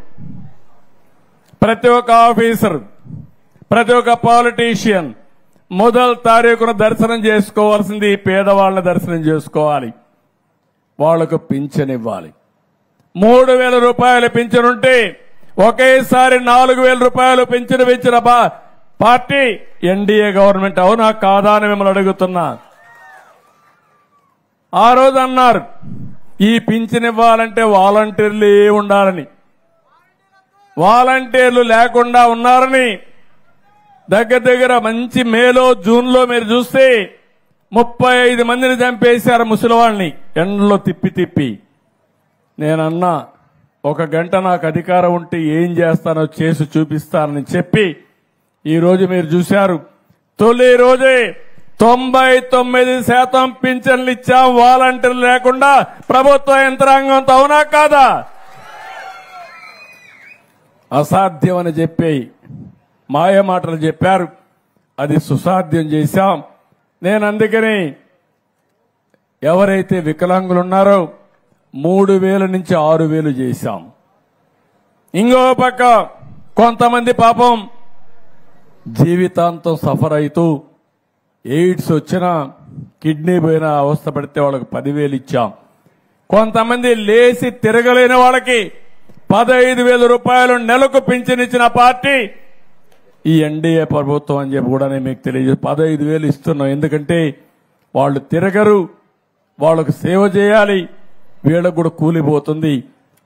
ప్రతి ఒక్క ఆఫీసర్, ప్రతి ఒక్క పాలిటీషియన్ మొదటి తారీఖున దర్శనం చేసుకోవాల్సింది పేదవాళ్ళని దర్శనం చేసుకోవాలి. వాళ్లకు పింఛన్ ఇవ్వాలి. 3,000 రూపాయల పింఛన్ ఉంటే ఒకేసారి 4,000 రూపాయలు పింఛన్ పెంచిన పార్టీ ఎన్డీఏ గవర్నమెంట్. అవునా కాదా అని మిమ్మల్ని అడుగుతున్నా. ఆ రోజు అన్నారు ఈ పింఛన్ ఇవ్వాలంటే వాలంటీర్లు ఉండాలని. వాలంటీర్లు లేకుండా ఉన్నారని దగ్గర మంచి మేలో జూన్లో మీరు చూస్తే 35 మందిని చంపేశారు ముసలివాళ్ళని ఎండలో తిప్పి. నేనన్నా 1 గంట నాకు అధికారం ఉంటే ఏం చేస్తానో చేసి చూపిస్తానని చెప్పి ఈ రోజు మీరు చూశారు. తొలి రోజే 99% పింఛన్లు ఇచ్చాం వాలంటీర్లు లేకుండా ప్రభుత్వ యంత్రాంగంతో. అవునా కాదా? అసాధ్యం అని చెప్పి మాయ మాటలు చెప్పారు, అది సుసాధ్యం చేశాం. నేను అందుకని ఎవరైతే వికలాంగులున్నారో 3,000 నుంచి 6,000 చేశాం. ఇంకో పక్క కొంతమంది పాపం జీవితాంతం సఫర్ అవుతూ ఎయిడ్స్ వచ్చినా కిడ్నీ పోయినా అవస్థ పడితే వాళ్ళకి 10,000 ఇచ్చాం. కొంతమంది లేచి తిరగలేని వాళ్ళకి 15,000 రూపాయలు నెలకు పింఛన్ ఇచ్చిన పార్టీ ఈ ఎన్డీఏ ప్రభుత్వం అని చెప్పి కూడా నేను మీకు తెలియజేసి 15,000 ఇస్తున్నాం. ఎందుకంటే వాళ్ళు తిరగరు, వాళ్ళకు సేవ చేయాలి, వీళ్ళకు కూడా కూలిపోతుంది.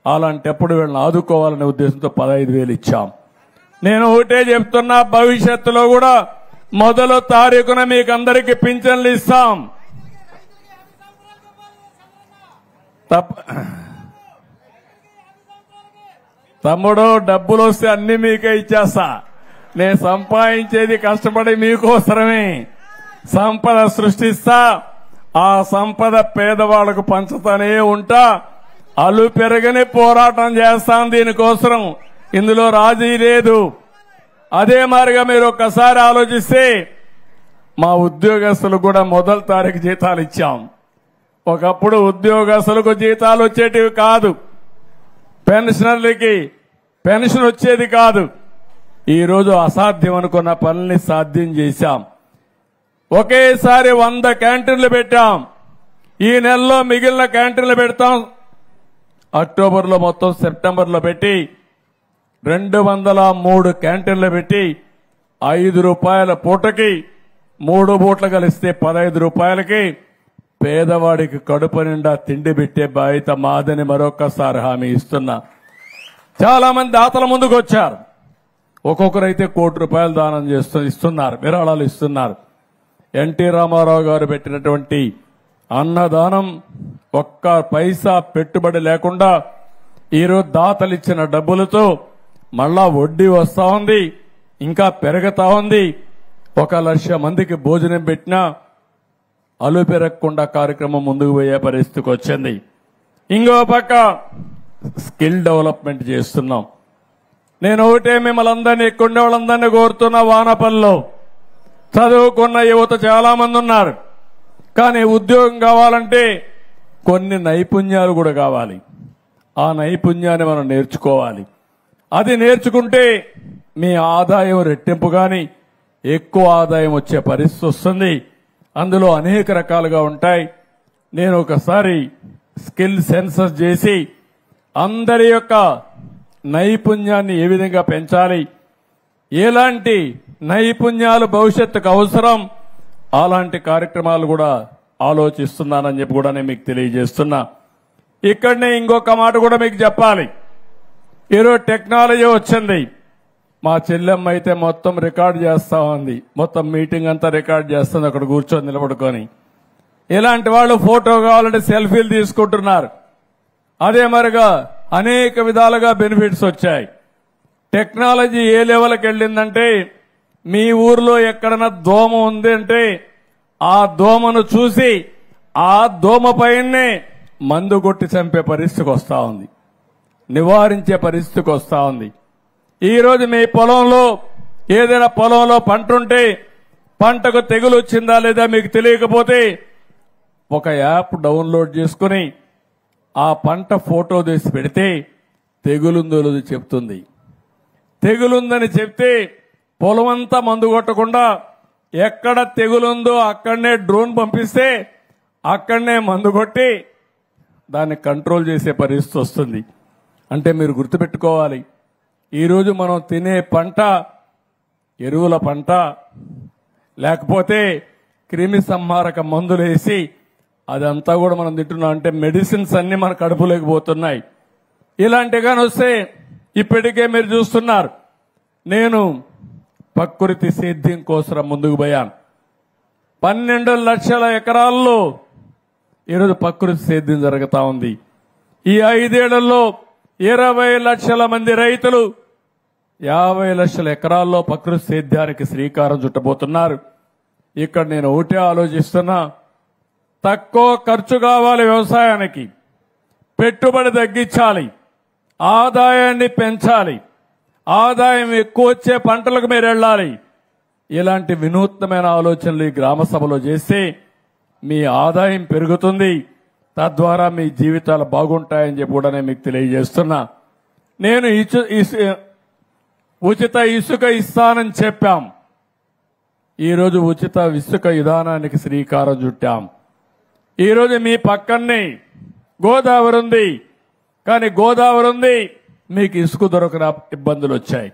అలాంటప్పుడు వీళ్ళని ఆదుకోవాలనే ఉద్దేశంతో 15,000 ఇచ్చాం. నేను ఒకటే చెప్తున్నా, భవిష్యత్తులో కూడా మొదటి తారీఖున మీకు అందరికీ పింఛన్లు ఇస్తాం. తమ్ముడు డబ్బులు వస్తే అన్ని మీకే ఇచ్చేస్తా. నేను సంపాదించేది కష్టపడి మీకోసరమే. సంపద సృష్టిస్తా, ఆ సంపద పేదవాళ్లకు పంచుతానే ఉంటా. అలు పెరగని పోరాటం చేస్తాం దీనికోసం. ఇందులో రాజీ లేదు. అదే మాదిరిగా మీరు ఒక్కసారి ఆలోచిస్తే మా ఉద్యోగస్తులకు కూడా మొదటి తారీఖు జీతాలు ఇచ్చాం. ఒకప్పుడు ఉద్యోగస్తులకు జీతాలు వచ్చేటివి కాదు, పెన్షనర్లకి పెన్షన్ వచ్చేది కాదు. ఈ రోజు అసాధ్యం అనుకున్న పనుల్ని సాధ్యం చేశాం. ఒకేసారి 100 క్యాంటీన్లు పెట్టాం. ఈ నెలలో మిగిలిన క్యాంటీన్లు పెడతాం. అక్టోబర్లో మొత్తం సెప్టెంబర్లో పెట్టి 203 క్యాంటీన్లు పెట్టి 5 రూపాయల పూటకి 3 పూటలు కలిస్తే 15 రూపాయలకి పేదవాడికి కడుపు నిండా తిండి పెట్టే బాధ్యత మాదని మరొకసారి హామీ ఇస్తున్నా. చాలా మంది దాతల ముందుకు వచ్చారు. ఒక్కొక్కరైతే ₹1 కోటి దానం ఇస్తున్నారు, విరాళాలు ఇస్తున్నారు. ఎన్టీ రామారావు గారు పెట్టినటువంటి అన్నదానం ఒక్క పైసా పెట్టుబడి లేకుండా ఈరోజు దాతలు ఇచ్చిన డబ్బులతో మళ్ళా వడ్డీ వస్తా ఉంది, ఇంకా పెరుగుతా ఉంది. 1,00,000 మందికి భోజనం పెట్టినా అలుపెరగకుండా కార్యక్రమం ముందుకు పోయే పరిస్థితికి వచ్చింది. ఇంకో పక్క స్కిల్ డెవలప్మెంట్ చేస్తున్నాం. నేను ఒకటే మిమ్మల్ని అందరినీ ఎక్కువ వాళ్ళందరినీ కోరుతున్న, వానపల్లిలో చదువుకున్న యువత చాలా మంది ఉన్నారు. కానీ ఉద్యోగం కావాలంటే కొన్ని నైపుణ్యాలు కూడా కావాలి. ఆ నైపుణ్యాన్ని మనం నేర్చుకోవాలి. అది నేర్చుకుంటే మీ ఆదాయం రెట్టింపు కానీ ఎక్కువ ఆదాయం వచ్చే పరిస్థితి వస్తుంది. అందులో అనేక రకాలుగా ఉంటాయి. నేను ఒకసారి స్కిల్ సెన్సస్ చేసి అందరి యొక్క నైపుణ్యాన్ని ఏ విధంగా పెంచాలి, ఎలాంటి నైపుణ్యాలు భవిష్యత్తుకు అవసరం, అలాంటి కార్యక్రమాలు కూడా ఆలోచిస్తున్నానని చెప్పి కూడా నేను మీకు తెలియజేస్తున్నా. ఇక్కడనే ఇంకొక మాట కూడా మీకు చెప్పాలి. ఈరోజు టెక్నాలజీ వచ్చింది. మా చెల్లెమ్మ అయితే మొత్తం రికార్డు చేస్తా ఉంది. మొత్తం మీటింగ్ అంతా రికార్డు చేస్తుంది అక్కడ కూర్చొని నిలబడుకొని. ఇలాంటి వాళ్ళు ఫోటో కావాలంటే సెల్ఫీలు తీసుకుంటున్నారు. అదే మరిగా అనేక విధాలుగా బెనిఫిట్స్ వచ్చాయి. టెక్నాలజీ ఏ లెవెల్కి వెళ్ళిందంటే మీ ఊర్లో ఎక్కడైనా దోమ ఉంది అంటే ఆ దోమను చూసి ఆ దోమ పైనే మందు కొట్టి చంపే పరిస్థితికి వస్తా ఉంది, నివారించే పరిస్థితికి వస్తా ఉంది. ఈరోజు మీ పొలంలో ఏదైనా పొలంలో పంట ఉంటే పంటకు తెగులు వచ్చిందా లేదా మీకు తెలియకపోతే ఒక యాప్ డౌన్లోడ్ చేసుకుని ఆ పంట ఫోటో తీసి పెడితే తెగులుందో లేదో చెప్తుంది. తెగులుందని చెప్తే పొలమంతా మందు కొట్టకుండా ఎక్కడ తెగులుందో అక్కడనే డ్రోన్ పంపిస్తే అక్కడనే మందు కొట్టి దాన్ని కంట్రోల్ చేసే పరిస్థితి వస్తుంది. అంటే మీరు గుర్తుపెట్టుకోవాలి, ఈరోజు మనం తినే పంట ఎరువుల పంట, లేకపోతే క్రిమి సంహారక మందులు వేసి అదంతా కూడా మనం తింటున్నాం. అంటే మెడిసిన్స్ అన్ని మన కడుపులోకి పోతున్నాయి. ఇలాంటిగాని వస్తే ఇప్పటికే మీరు చూస్తున్నారు. నేను ప్రకృతి సేద్యం కోసం ముందుకు పోయాను. 12 లక్షల ఎకరాల్లో ఈరోజు ప్రకృతి సేద్యం జరుగుతా ఉంది. ఈ 5 ఏళ్లలో 20 లక్షల మంది రైతులు 50 లక్షల ఎకరాల్లో ప్రకృతి సేద్యానికి శ్రీకారం చుట్టబోతున్నారు. ఇక్కడ నేను ఒకటే ఆలోచిస్తున్నా, తక్కువ ఖర్చు కావాలి వ్యవసాయానికి, పెట్టుబడి తగ్గించాలి, ఆదాయాన్ని పెంచాలి, ఆదాయం ఎక్కువ వచ్చే పంటలకు మీరు వెళ్ళాలి. ఇలాంటి వినూత్నమైన ఆలోచనలు ఈ గ్రామ సభలో చేస్తే మీ ఆదాయం పెరుగుతుంది, తద్వారా మీ జీవితాలు బాగుంటాయని చెప్పి కూడా నేను మీకు తెలియజేస్తున్నా. నేను ఉచిత ఇసుక ఇస్తానని చెప్పాం. ఈరోజు ఉచిత ఇసుక విధానానికి శ్రీకారం చుట్టాం. ఈరోజు మీ పక్కనే గోదావరి ఉంది, కానీ గోదావరి ఉంది మీకు ఇసుక దొరకన ఇబ్బందులు వచ్చాయి.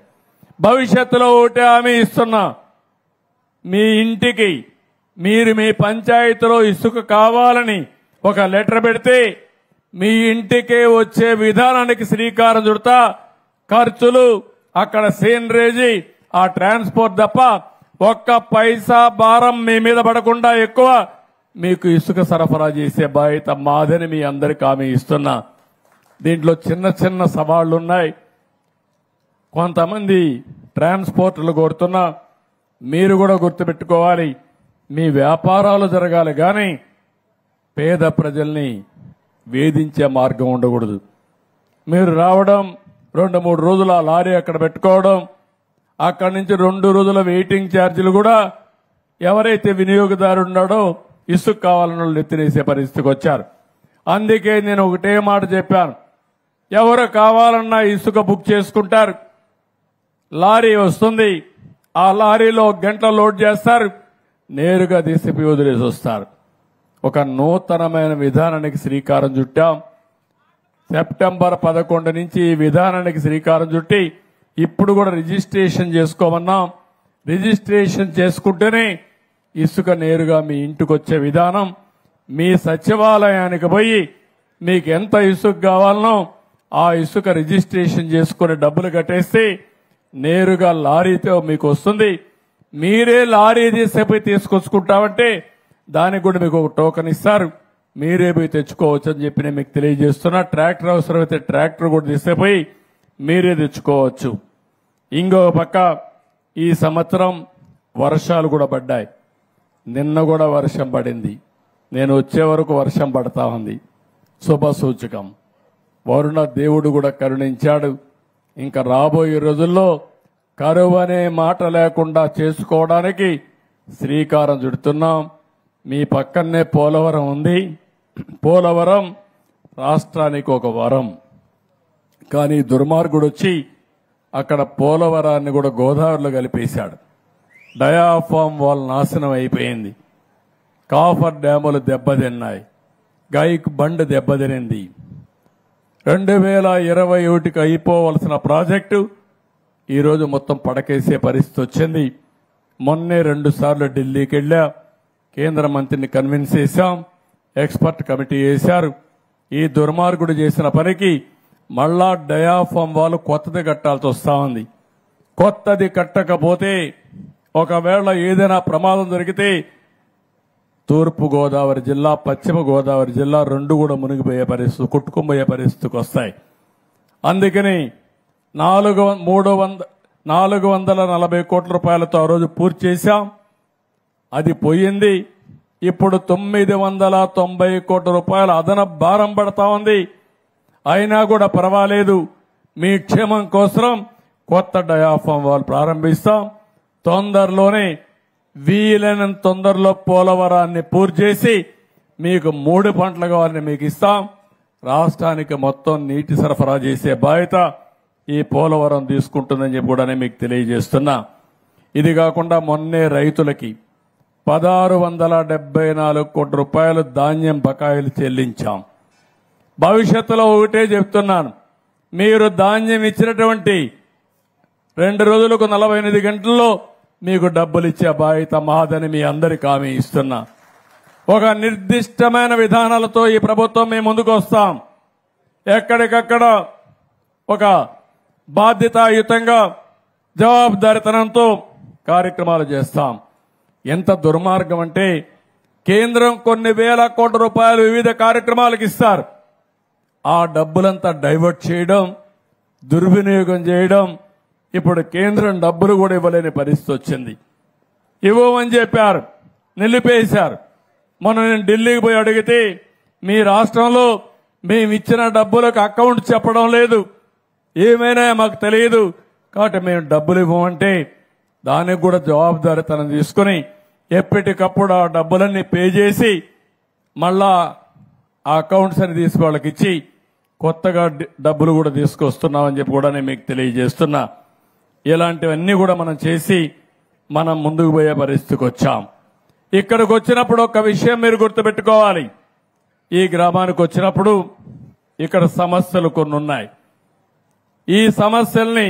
భవిష్యత్తులో ఒకటే హామీ ఇస్తున్నా, మీ ఇంటికి మీరు మీ పంచాయతీలో ఇసుక కావాలని ఒక లెటర్ పెడితే మీ ఇంటికే వచ్చే విధానానికి శ్రీకారం చుడతా. ఖర్చులు అక్కడ సీనరేజీ ఆ ట్రాన్స్పోర్ట్ తప్ప ఒక్క పైసా భారం మీ మీద పడకుండా ఎక్కువ మీకు ఇసుక సరఫరా చేసే బాధ్యత మాదని మీ అందరికీ హామీ ఇస్తున్నా. దీంట్లో చిన్న చిన్న సవాళ్లున్నాయి. కొంతమంది ట్రాన్స్పోర్టర్లు కోరుతున్నా, మీరు కూడా గుర్తుపెట్టుకోవాలి, మీ వ్యాపారాలు జరగాలి కానీ పేద ప్రజల్ని వేధించే మార్గం ఉండకూడదు. మీరు రావడం 2-3 రోజులు ఆ లారీ అక్కడ పెట్టుకోవడం, అక్కడి నుంచి 2 రోజుల వెయిటింగ్ ఛార్జీలు కూడా ఎవరైతే వినియోగదారు ఉన్నాడో ఇసుక కావాలని వాళ్ళు ఎత్తినేసే పరిస్థితికి వచ్చారు. అందుకే నేను ఒకటే మాట చెప్పాను, ఎవరు కావాలన్నా ఇసుక బుక్ చేసుకుంటారు, లారీ వస్తుంది, ఆ లారీలో 1 గంట లోడ్ చేస్తారు, నేరుగా తీసిపి వదిలేసి వస్తారు. ఒక నూతనమైన విధానానికి శ్రీకారం చుట్టాం. సెప్టెంబర్ 11 నుంచి ఈ విధానానికి శ్రీకారం చుట్టి ఇప్పుడు కూడా రిజిస్ట్రేషన్ చేసుకోమన్నాం. రిజిస్ట్రేషన్ చేసుకుంటేనే ఇసుక నేరుగా మీ ఇంటికి వచ్చే విధానం. మీ సచివాలయానికి పోయి మీకు ఎంత ఇసుక కావాలనో ఆ ఇసుక రిజిస్ట్రేషన్ చేసుకుని డబ్బులు కట్టేస్తే నేరుగా లారీతో మీకు వస్తుంది. మీరే లారీ తీసేపోయి తీసుకొచ్చుకుంటామంటే దానికి కూడా మీకు ఒక టోకెన్ ఇస్తారు, మీరే పోయి తెచ్చుకోవచ్చు అని చెప్పి నేను మీకు తెలియజేస్తున్నా. ట్రాక్టర్ అవసరమైతే ట్రాక్టర్ కూడా తీసుకుపోయి మీరే తెచ్చుకోవచ్చు. ఇంకో పక్క ఈ సంవత్సరం వర్షాలు కూడా పడ్డాయి. నిన్న కూడా వర్షం పడింది, నేను వచ్చే వరకు వర్షం పడతా ఉంది, శుభ సూచకం. వరుణ దేవుడు కూడా కరుణించాడు. ఇంకా రాబోయే రోజుల్లో కరువు అనే మాట లేకుండా చేసుకోవడానికి శ్రీకారం చుడుతున్నాం. మీ పక్కనే పోలవరం ఉంది. పోలవరం రాష్ట్రానికి ఒక వరం. కానీ దుర్మార్గుడు వచ్చి అక్కడ పోలవరాన్ని కూడా గోదావరిలో కలిపేశాడు. డయాఫామ్ వాల్ నాశనం అయిపోయింది. కాఫర్ డ్యాములు దెబ్బతిన్నాయి. గైక్ బండ్ దెబ్బతినింది. 2021కి అయిపోవలసిన ప్రాజెక్టు ఈరోజు మొత్తం పడకేసే పరిస్థితి వచ్చింది. మొన్నే 2 సార్లు ఢిల్లీకి వెళ్ళా, కేంద్ర మంత్రిని కన్విన్స్ చేశాం, ఎక్స్పర్ట్ కమిటీ వేశారు. ఈ దుర్మార్గుడు చేసిన పనికి మళ్ళా డయాఫామ్ వాళ్ళు కొత్తది కట్టాల్సి వస్తా ఉంది. కొత్తది కట్టకపోతే ఒకవేళ ఏదైనా ప్రమాదం జరిగితే తూర్పు గోదావరి జిల్లా, పశ్చిమ గోదావరి జిల్లా 2 కూడా మునిగిపోయే పరిస్థితి, కొట్టుకుపోయే పరిస్థితికి వస్తాయి. అందుకని 440 కోట్ల రూపాయలతో ఆ రోజు పూర్తి చేశాం. అది పోయింది. ఇప్పుడు 990 కోట్ల రూపాయల అదనపు భారం పడతా ఉంది. అయినా కూడా పర్వాలేదు, మీ క్షేమం కోసం కొత్త డయాఫామ్ వాల్ ప్రారంభిస్తాం. తొందరలోనే వీలైనంత తొందరలో పోలవరాన్ని పూర్తి చేసి మీకు 3 పంటలు కావాలని మీకు ఇస్తాం. రాష్ట్రానికి మొత్తం నీటి సరఫరా చేసే బాధ్యత ఈ పోలవరం తీసుకుంటుందని చెప్పి కూడా మీకు తెలియజేస్తున్నా. ఇది కాకుండా మొన్నే రైతులకి 1674 కోట్ల రూపాయలు ధాన్యం బకాయిలు చెల్లించాం. భవిష్యత్తులో ఒకటే చెప్తున్నాను, మీరు ధాన్యం ఇచ్చినటువంటి 2 రోజులకు 48 గంటల్లో మీకు డబ్బులు ఇచ్చే బాధ్యత మాదని మీ అందరికీ హామీ ఇస్తున్నా. ఒక నిర్దిష్టమైన విధానాలతో ఈ ప్రభుత్వం మేము ముందుకు వస్తాం. ఎక్కడికక్కడ ఒక బాధ్యతాయుతంగా జవాబుదారీతనంతో కార్యక్రమాలు చేస్తాం. ఎంత దుర్మార్గం అంటే కేంద్రం కొన్ని వేల కోట్ల రూపాయలు వివిధ కార్యక్రమాలకు ఇస్తారు. ఆ డబ్బులంతా డైవర్ట్ చేయడం, దుర్వినియోగం చేయడం. ఇప్పుడు కేంద్రం డబ్బులు కూడా ఇవ్వలేని పరిస్థితి వచ్చింది. ఇవ్వమని చెప్పారు, నిలిపేశారు. మొన్న నేను ఢిల్లీకి పోయి అడిగితే మీ రాష్ట్రంలో మేము ఇచ్చిన డబ్బులకు అకౌంట్ చెప్పడం లేదు, ఏమైనా మాకు తెలియదు, కాబట్టి మేము డబ్బులు ఇవ్వమంటే దానికి కూడా జవాబుదారీతనం తీసుకుని ఎప్పటికప్పుడు ఆ డబ్బులన్నీ పే చేసి మళ్ళా ఆ అకౌంట్స్ అని తీసి వాళ్ళకి ఇచ్చి కొత్తగా డబ్బులు కూడా తీసుకొస్తున్నామని చెప్పి కూడా నేను మీకు తెలియజేస్తున్నా. ఇలాంటివన్నీ కూడా మనం చేసి మనం ముందుకు పోయే పరిస్థితికి వచ్చాం. ఇక్కడికి వచ్చినప్పుడు ఒక విషయం మీరు గుర్తుపెట్టుకోవాలి. ఈ గ్రామానికి వచ్చినప్పుడు ఇక్కడ సమస్యలు కొన్ని ఉన్నాయి. ఈ సమస్యల్ని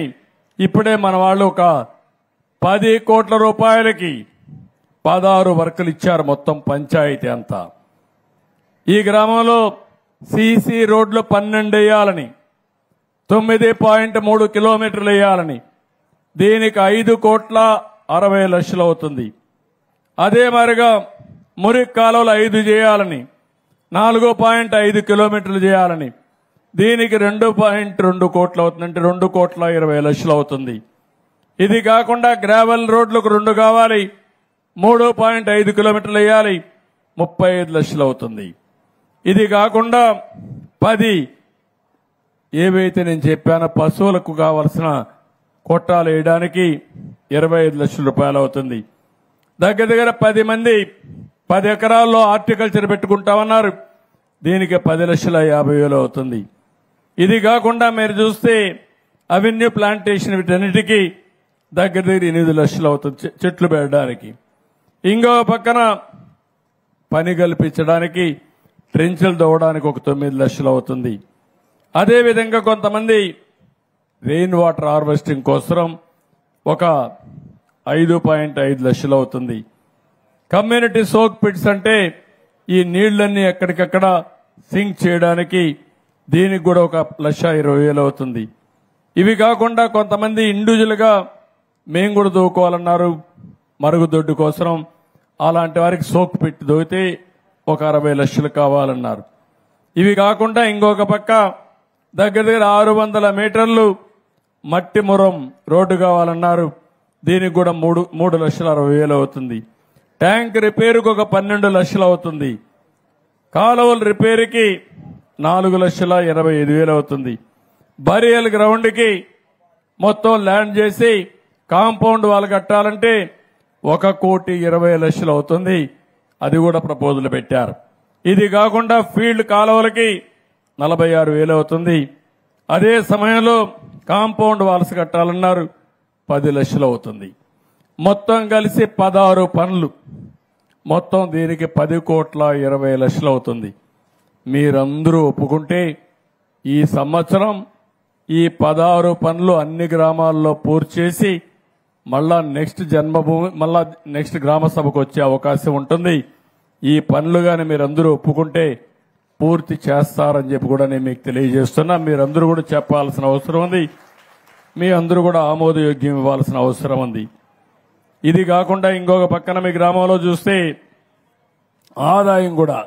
ఇప్పుడే మన వాళ్ళు ఒక 10 కోట్ల రూపాయలకి 16 వర్కులు ఇచ్చారు మొత్తం పంచాయతీ అంతా. ఈ గ్రామంలో సీసీ రోడ్లు 12 వేయాలని, 9.3 కిలోమీటర్లు వేయాలని, దీనికి 5,60,00,000 అవుతుంది. అదే మరిగా మురికి కాలువలు 5 చేయాలని, 4.5 కిలోమీటర్లు చేయాలని, దీనికి 2.2 కోట్లు అవుతుంది. అంటే 2,20,00,000 అవుతుంది. ఇది కాకుండా గ్రావెల్ రోడ్లకు 2 కావాలి, 3.5 కిలోమీటర్లు వేయాలి, 35 లక్షలు అవుతుంది. ఇది కాకుండా 10 ఏవైతే నేను చెప్పానో పశువులకు కావలసిన కొట్టాలు వేయడానికి 25 లక్షల రూపాయలు అవుతుంది. దగ్గర దగ్గర 10 మంది 10 ఎకరాల్లో హార్టికల్చర్ పెట్టుకుంటామన్నారు, దీనికి 10,50,000 అవుతుంది. ఇది కాకుండా మీరు చూస్తే అవెన్యూ ప్లాంటేషన్ వీటన్నిటికీ దగ్గర దగ్గర 8 లక్షలు అవుతుంది చెట్లు పెట్టడానికి. ఇంకో పక్కన పని కల్పించడానికి ట్రెంచులు తవ్వడానికి ఒక 9 లక్షలు అవుతుంది. అదేవిధంగా కొంతమంది రెయిన్ వాటర్ హార్వెస్టింగ్ కోసం ఒక 5.5 లక్షలు అవుతుంది. కమ్యూనిటీ సోక్ పిట్స్ అంటే ఈ నీళ్లన్నీ ఎక్కడికక్కడ సింక్ చేయడానికి దీనికి కూడా ఒక 1,20,000 అవుతుంది. ఇవి కాకుండా కొంతమంది ఇండివిజువల్ గా మేము కూడా దూకోవాలన్నారు, మరుగుదొడ్డు కోసం అలాంటి వారికి సోకు పెట్టి దొగితే ఒక 60 లక్షలు కావాలన్నారు. ఇవి కాకుండా ఇంకొక పక్క దగ్గర దగ్గర 600 మీటర్లు మట్టి మురం రోడ్డు కావాలన్నారు. దీనికి కూడా 3,60,000 అవుతుంది. ట్యాంక్ రిపేరుకు ఒక 12 లక్షలు అవుతుంది. కాలువల రిపేరుకి 4,85,000 అవుతుంది. బరియల్ గ్రౌండ్కి మొత్తం ల్యాండ్ చేసి కాంపౌండ్ వాళ్ళు కట్టాలంటే 1,20,00,000 అవుతుంది. అది కూడా ప్రపోజల్ పెట్టారు. ఇది కాకుండా ఫీల్డ్ కాలువలకి 46,000 అవుతుంది. అదే సమయంలో కాంపౌండ్ వాల్స్ కట్టాలన్నారు, 10 లక్షలు అవుతుంది. మొత్తం కలిసి 16 పనులు, మొత్తం దీనికి 10,20,00,000 అవుతుంది. మీరందరూ ఒప్పుకుంటే ఈ సంవత్సరం ఈ 16 పనులు అన్ని గ్రామాల్లో పూర్తి చేసి మళ్ళా నెక్స్ట్ గ్రామ సభకు వచ్చే అవకాశం ఉంటుంది. ఈ పనులు గాని మీరందరూ ఒప్పుకుంటే పూర్తి చేస్తారని చెప్పి కూడా నేను మీకు తెలియజేస్తున్నా. మీరందరూ కూడా చెప్పాల్సిన అవసరం ఉంది. మీ అందరూ కూడా ఆమోదయోగ్యం ఇవ్వాల్సిన అవసరం ఉంది. ఇది కాకుండా ఇంకొక పక్కన మీ గ్రామంలో చూస్తే ఆదాయం కూడా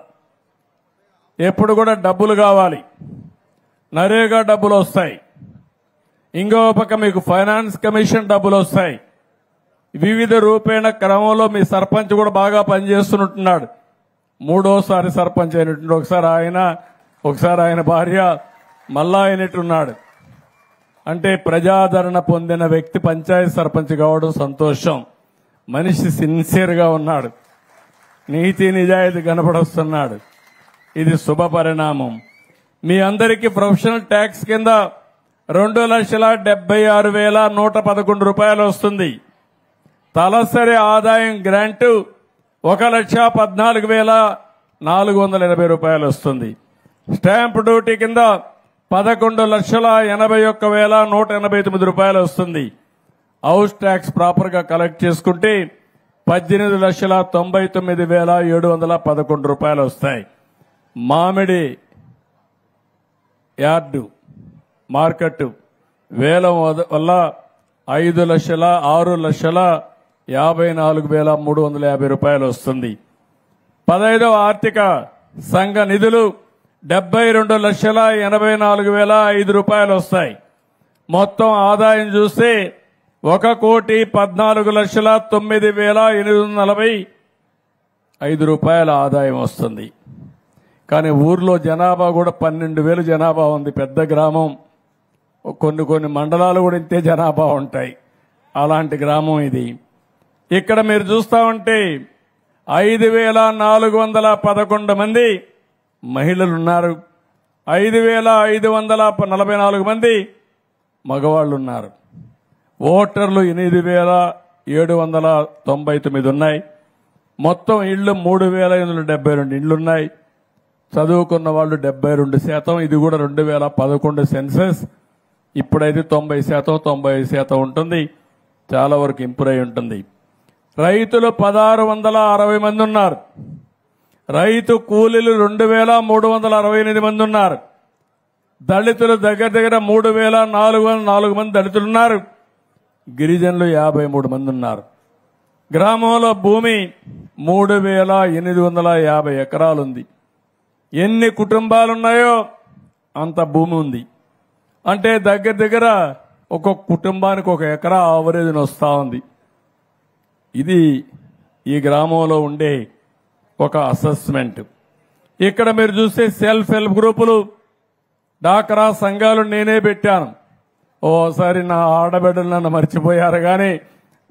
ఎప్పుడు కూడా డబ్బులు కావాలి, నరేగా డబ్బులు వస్తాయి. ఇంకొక పక్క మీకు ఫైనాన్స్ కమిషన్ డబ్బులు వస్తాయి. వివిధ రూపేణ క్రమంలో మీ సర్పంచ్ కూడా బాగా పనిచేస్తున్నట్టున్నాడు. 3వ సర్పంచ్ అయినట్టు, ఒకసారి ఆయన భార్య మళ్ళా అయినట్టున్నాడు. అంటే ప్రజాదరణ పొందిన వ్యక్తి పంచాయతీ సర్పంచ్ కావడం సంతోషం. మనిషి సిన్సియర్గా ఉన్నాడు, నీతి నిజాయితీ కనపడొస్తున్నాడు. ఇది శుభ పరిణామం. మీ అందరికీ ప్రొఫెషనల్ ట్యాక్స్ కింద 2,76,111 రూపాయలు వస్తుంది. తలసరి ఆదాయం గ్రాంటు 1,14,480 రూపాయలు వస్తుంది. స్టాంప్ డ్యూటీ కింద 11,81,189 రూపాయలు వస్తుంది. హౌస్ ట్యాక్స్ ప్రాపర్ గా కలెక్ట్ చేసుకుంటే 18,99,711 రూపాయలు వస్తాయి. మామిడి యార్డు మార్కెట్ వేలం వల్ల 5,06,54,350 రూపాయలు వస్తుంది. 15వ ఆర్థిక సంఘ నిధులు 72,84,005 రూపాయలు వస్తాయి. మొత్తం ఆదాయం చూస్తే 1,14,09,845 రూపాయల ఆదాయం వస్తుంది. కానీ ఊర్లో జనాభా కూడా 12,000 జనాభా ఉంది. పెద్ద గ్రామం, కొన్ని మండలాలు కూడా ఇంతే జనాభా ఉంటాయి. అలాంటి గ్రామం ఇది. ఇక్కడ మీరు చూస్తా ఉంటే 5,411 మంది మహిళలున్నారు, 5,544 మంది మగవాళ్లు ఉన్నారు. ఓటర్లు 8,799 ఉన్నాయి. మొత్తం ఇళ్లు 3,872 ఇళ్లున్నాయి. చదువుకున్న వాళ్ళు 72%. ఇది కూడా 2011 సెన్సస్. ఇప్పుడైతే 90%, 95% ఉంటుంది. చాలా వరకు ఇంప్రూవ్ అయి ఉంటుంది. రైతులు 1,660 మంది ఉన్నారు. రైతు కూలీలు 2,368 మంది ఉన్నారు. దళితులు దగ్గర దగ్గర 3,404 మంది దళితులున్నారు. గిరిజనులు 53 మంది ఉన్నారు. గ్రామంలో భూమి 3,850 ఎకరాలుంది. ఎన్ని కుటుంబాలున్నాయో అంత భూమి ఉంది. అంటే దగ్గర దగ్గర ఒక్కొక్క కుటుంబానికి 1 ఎకరా ఆవరేజ్ వస్తా ఉంది. ఇది ఈ గ్రామంలో ఉండే ఒక అసెస్మెంట్. ఇక్కడ మీరు చూస్తే సెల్ఫ్ హెల్ప్ గ్రూపులు, డాక్రా సంఘాలు నేనే పెట్టాను. ఓసారి నా ఆడబిడ్డలు నన్ను మర్చిపోయారు, కానీ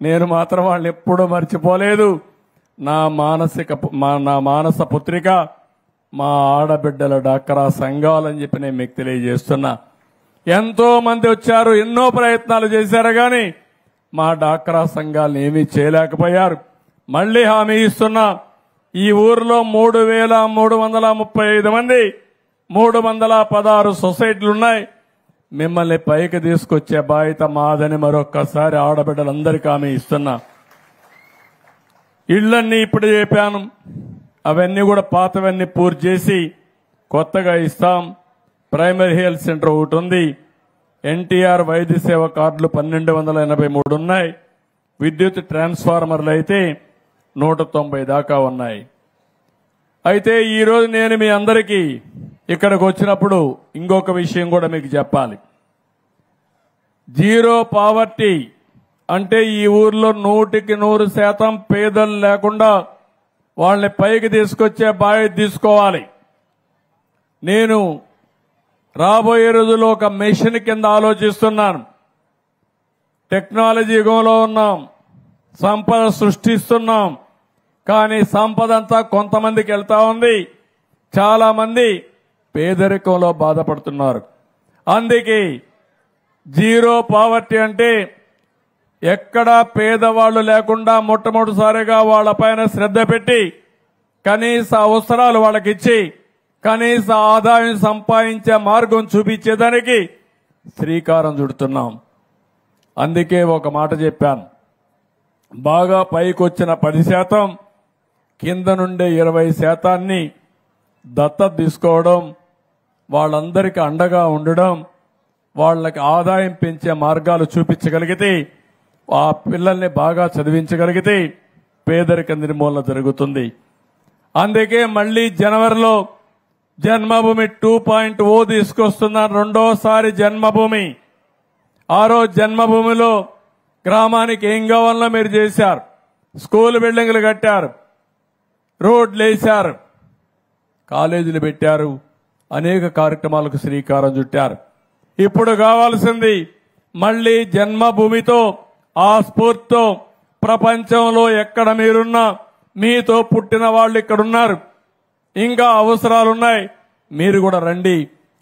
నేను మాత్రం వాళ్ళని ఎప్పుడూ మర్చిపోలేదు. నా మానస పుత్రిక మా ఆడబిడ్డల డాక్రా సంఘాలని చెప్పి నేను మీకు తెలియజేస్తున్నా. ఎంతో మంది వచ్చారు, ఎన్నో ప్రయత్నాలు చేశారు, కానీ మా డాక్రా సంఘాలను ఏమీ చేయలేకపోయారు. మళ్లీ హామీ ఇస్తున్నా, ఈ ఊర్లో 3,335 మంది 316 సొసైటీలున్నాయి. మిమ్మల్ని పైకి తీసుకొచ్చే బాధ్యత మాదని మరొక్కసారి ఆడబిడ్డలందరికీ హామీ ఇస్తున్నా. ఇళ్లన్నీ ఇప్పుడు చెప్పాను, అవన్నీ కూడా పాతవన్నీ పూర్తి చేసి కొత్తగా ఇస్తాం. ప్రైమరీ హెల్త్ సెంటర్ ఒకటి ఉంది. ఎన్టీఆర్ వైద్య సేవ కార్డులు 1,283 ఉన్నాయి. విద్యుత్ ట్రాన్స్ఫార్మర్లు అయితే 190 దాకా ఉన్నాయి. అయితే ఈరోజు నేను మీ అందరికీ ఇక్కడికి వచ్చినప్పుడు ఇంకొక విషయం కూడా మీకు చెప్పాలి. జీరో పావర్టీ అంటే ఈ ఊర్లో 100% పేదలు లేకుండా వాళ్ళని పైకి తీసుకొచ్చే బాధ్యత తీసుకోవాలి. నేను రాబోయే రోజుల్లో ఒక మిషన్ కింద ఆలోచిస్తున్నాను. టెక్నాలజీ యుగంలో ఉన్నాం, సంపద సృష్టిస్తున్నాం. కానీ సంపద అంతా కొంతమందికి వెళ్తా ఉంది, చాలా మంది పేదరికంలో బాధపడుతున్నారు. అందుకే జీరో పావర్టీ అంటే ఎక్కడా పేదవాళ్లు లేకుండా మొట్టమొదటిసారిగా వాళ్లపైన శ్రద్ధ పెట్టి కనీస అవసరాలు వాళ్ళకిచ్చి కనీస ఆదాయం సంపాదించే మార్గం చూపించేదానికి శ్రీకారం చుడుతున్నాం. అందుకే ఒక మాట చెప్పాను, బాగా పైకొచ్చిన 10%, కింద నుండే 20% దత్తత తీసుకోవడం, వాళ్ళందరికీ అండగా ఉండడం, వాళ్ళకి ఆదాయం పెంచే మార్గాలు చూపించగలిగితే, ఆ పిల్లల్ని బాగా చదివించగలిగితే పేదరిక నిర్మూలన జరుగుతుంది. అందుకే మళ్లీ జనవరిలో జన్మభూమి 2.0 తీసుకొస్తున్నారు. రెండోసారి జన్మభూమి. ఆ రోజు జన్మభూమిలో గ్రామానికి ఏం కావాలన్నా మీరు చేశారు. స్కూల్ బిల్డింగ్లు కట్టారు, రోడ్లు వేశారు, కాలేజీలు పెట్టారు, అనేక కార్యక్రమాలకు శ్రీకారం చుట్టారు. ఇప్పుడు కావాల్సింది మళ్లీ జన్మభూమితో, ఆ స్ఫూర్తితో ప్రపంచంలో ఎక్కడ మీరున్నా మీతో పుట్టిన వాళ్ళు ఇక్కడున్నారు, ఇంకా అవసరాలున్నాయి, మీరు కూడా రండి,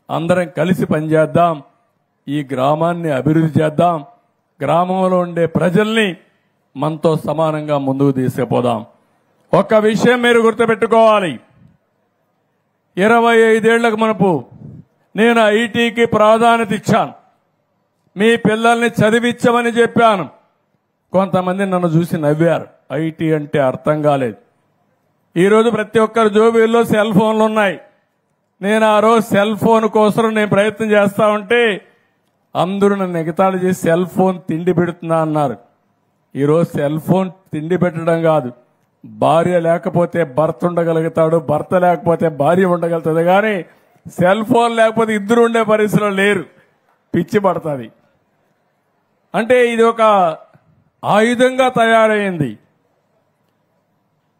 అందరం కలిసి పనిచేద్దాం, ఈ గ్రామాన్ని అభివృద్ధి చేద్దాం, గ్రామంలో ఉండే ప్రజల్ని మనతో సమానంగా ముందుకు తీసుకుపోదాం. ఒక్క విషయం మీరు గుర్తుపెట్టుకోవాలి, 25 ఏళ్లకు మునుపు నేను ఐటీకి ప్రాధాన్యత ఇచ్చాను. మీ పిల్లల్ని చదివించమని చెప్పాను. కొంతమంది నన్ను చూసి నవ్వారు, ఐటీ అంటే అర్థం కాలేదు. ఈరోజు ప్రతి ఒక్కరి జోబీల్లో సెల్ ఫోన్లు ఉన్నాయి. నేను ఆ రోజు సెల్ ఫోన్ కోసం నేను ప్రయత్నం చేస్తా ఉంటే అందరూ నన్ను ఎగతాళి చేసి సెల్ ఫోన్ తిండి పెడుతున్నా అన్నారు. ఈరోజు సెల్ ఫోన్ తిండి పెట్టడం కాదు, భార్య లేకపోతే భర్త ఉండగలుగుతాడు, భర్త లేకపోతే భార్య ఉండగలుగుతుంది. కానీ సెల్ ఫోన్ లేకపోతే ఇద్దరు ఉండే పరిస్థితులు లేరు, పిచ్చి పడుతుంది. అంటే ఇది ఒక ఆయుధంగా తయారైంది.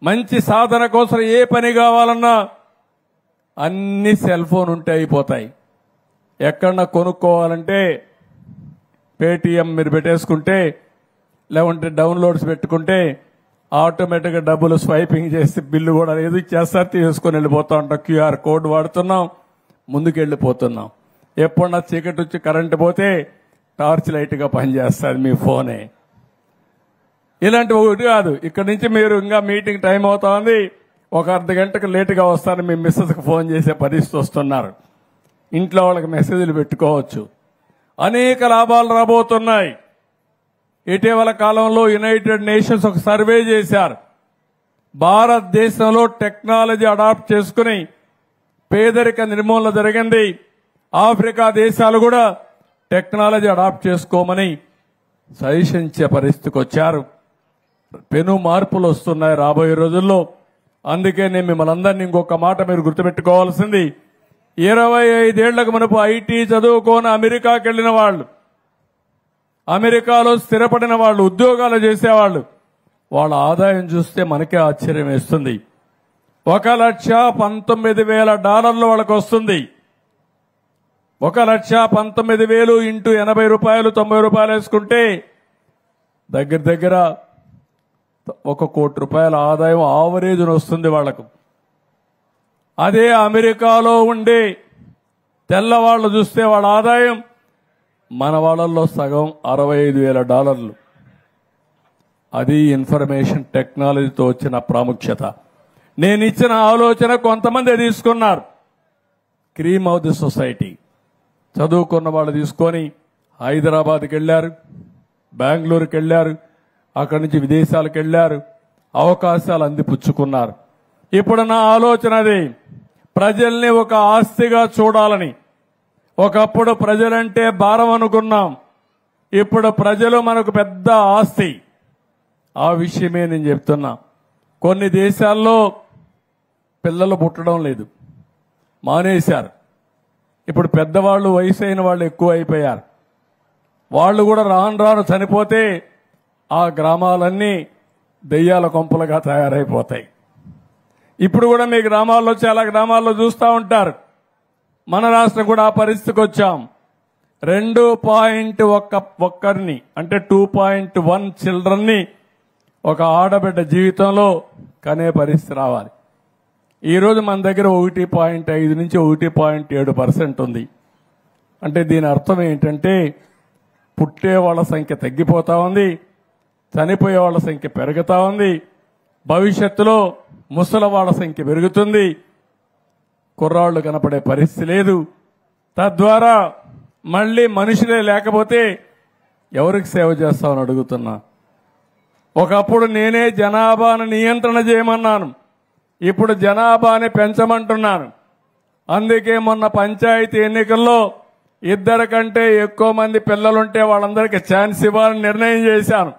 మంచి సాధన కోసం ఏ పని కావాలన్నా అన్ని సెల్ ఫోన్ ఉంటే అయిపోతాయి. ఎక్కడన్నా కొనుక్కోవాలంటే పేటీఎం మీరు పెట్టేసుకుంటే, లేకుంటే డౌన్లోడ్స్ పెట్టుకుంటే ఆటోమేటిక్గా డబ్బులు స్వైపింగ్ చేసి బిల్లు కూడా ఏదో చేస్తారు, తీసుకొని వెళ్ళిపోతా ఉంటాం. క్యూఆర్ కోడ్ వాడుతున్నాం, ముందుకు వెళ్ళిపోతున్నాం. ఎప్పుడన్నా చీకటి వచ్చి కరెంటు పోతే టార్చ్ లైట్గా పనిచేస్తుంది మీ ఫోనే. ఇలాంటి ఒకటి కాదు, ఇక్కడి నుంచి మీరు ఇంకా మీటింగ్ టైం అవుతా ఉంది, ఒక అర్ధ గంటకు లేటుగా వస్తారని మీ మిస్సెస్కి ఫోన్ చేసే పరిస్థితి వస్తున్నారు. ఇంట్లో వాళ్ళకి మెసేజ్లు పెట్టుకోవచ్చు. అనేక లాభాలు రాబోతున్నాయి. ఇటీవల కాలంలో యునైటెడ్ నేషన్స్ ఒక సర్వే చేశారు. భారతదేశంలో టెక్నాలజీ అడాప్ట్ చేసుకుని పేదరిక నిర్మూలన జరిగింది. ఆఫ్రికా దేశాలు కూడా టెక్నాలజీ అడాప్ట్ చేసుకోమని సజెషించే పరిస్థితికి వచ్చారు. పెను మార్పులు వస్తున్నాయి రాబోయే రోజుల్లో. అందుకే నేను మిమ్మల్ని అందరినీ ఇంకొక మాట మీరు గుర్తుపెట్టుకోవాల్సింది, 25 ఏళ్లకు మునుపు ఐటీ చదువుకొని అమెరికాకి వెళ్లిన వాళ్ళు, అమెరికాలో స్థిరపడిన వాళ్ళు, ఉద్యోగాలు చేసేవాళ్ళు, వాళ్ళ ఆదాయం చూస్తే మనకే ఆశ్చర్యం వేస్తుంది. $1,19,000 వాళ్ళకు వస్తుంది. 1,19,000 ఇంటూ ₹80 ₹90 వేసుకుంటే దగ్గర ₹1 కోటి ఆదాయం ఆవరేజ్ వస్తుంది వాళ్లకు. అదే అమెరికాలో ఉండే తెల్లవాళ్లు చూస్తే వాళ్ళ ఆదాయం మన వాళ్ళల్లో సగం $65,000. అది ఇన్ఫర్మేషన్ టెక్నాలజీతో వచ్చిన ప్రాముఖ్యత. నేను ఇచ్చిన ఆలోచన కొంతమంది తీసుకున్నారు. క్రీమ్ ఆఫ్ ది సొసైటీ చదువుకున్న వాళ్ళు తీసుకొని హైదరాబాద్కి వెళ్లారు, బెంగళూరుకి వెళ్లారు, అక్కడి నుంచి విదేశాలకు వెళ్లారు, అవకాశాలు అందిపుచ్చుకున్నారు. ఇప్పుడు నా ఆలోచన అది, ప్రజల్ని ఒక ఆస్తిగా చూడాలని. ఒకప్పుడు ప్రజలంటే భారం అనుకున్నాం, ఇప్పుడు ప్రజలు మనకు పెద్ద ఆస్తి. ఆ విషయమే నేను చెప్తున్నా. కొన్ని దేశాల్లో పిల్లలు పుట్టడం లేదు, మానేశారు. ఇప్పుడు పెద్దవాళ్ళు, వయసు అయిన వాళ్ళు ఎక్కువ అయిపోయారు. వాళ్ళు కూడా రాను రాను చనిపోతే ఆ గ్రామాలన్నీ దెయ్యాల కొంపలుగా తయారైపోతాయి. ఇప్పుడు కూడా మీ గ్రామాల్లో, చాలా గ్రామాల్లో చూస్తూ ఉంటారు. మన రాష్ట్రం కూడా ఆ పరిస్థితికి వచ్చాం. 2.1 అంటే 2.1 చిల్డ్రన్ని ఒక ఆడబిడ్డ జీవితంలో కనే పరిస్థితి రావాలి. ఈరోజు మన దగ్గర 1.5 నుంచి 1.7% ఉంది. అంటే దీని అర్థం ఏంటంటే పుట్టే వాళ్ళ సంఖ్య తగ్గిపోతా ఉంది, చనిపోయే వాళ్ళ సంఖ్య పెరుగుతా ఉంది. భవిష్యత్తులో ముసలి వాళ్ళ సంఖ్య పెరుగుతుంది, కుర్రాళ్లు కనపడే పరిస్థితి లేదు. తద్వారా మళ్ళీ మనుషులే లేకపోతే ఎవరికి సేవ చేస్తామని అడుగుతున్నా. ఒకప్పుడు నేనే జనాభాను నియంత్రణ చేయమన్నాను, ఇప్పుడు జనాభాని పెంచమంటున్నాను. అందుకే మొన్న పంచాయతీ ఎన్నికల్లో 2 కంటే ఎక్కువ మంది పిల్లలుంటే వాళ్ళందరికీ ఛాన్స్ ఇవ్వాలని నిర్ణయం చేశాను.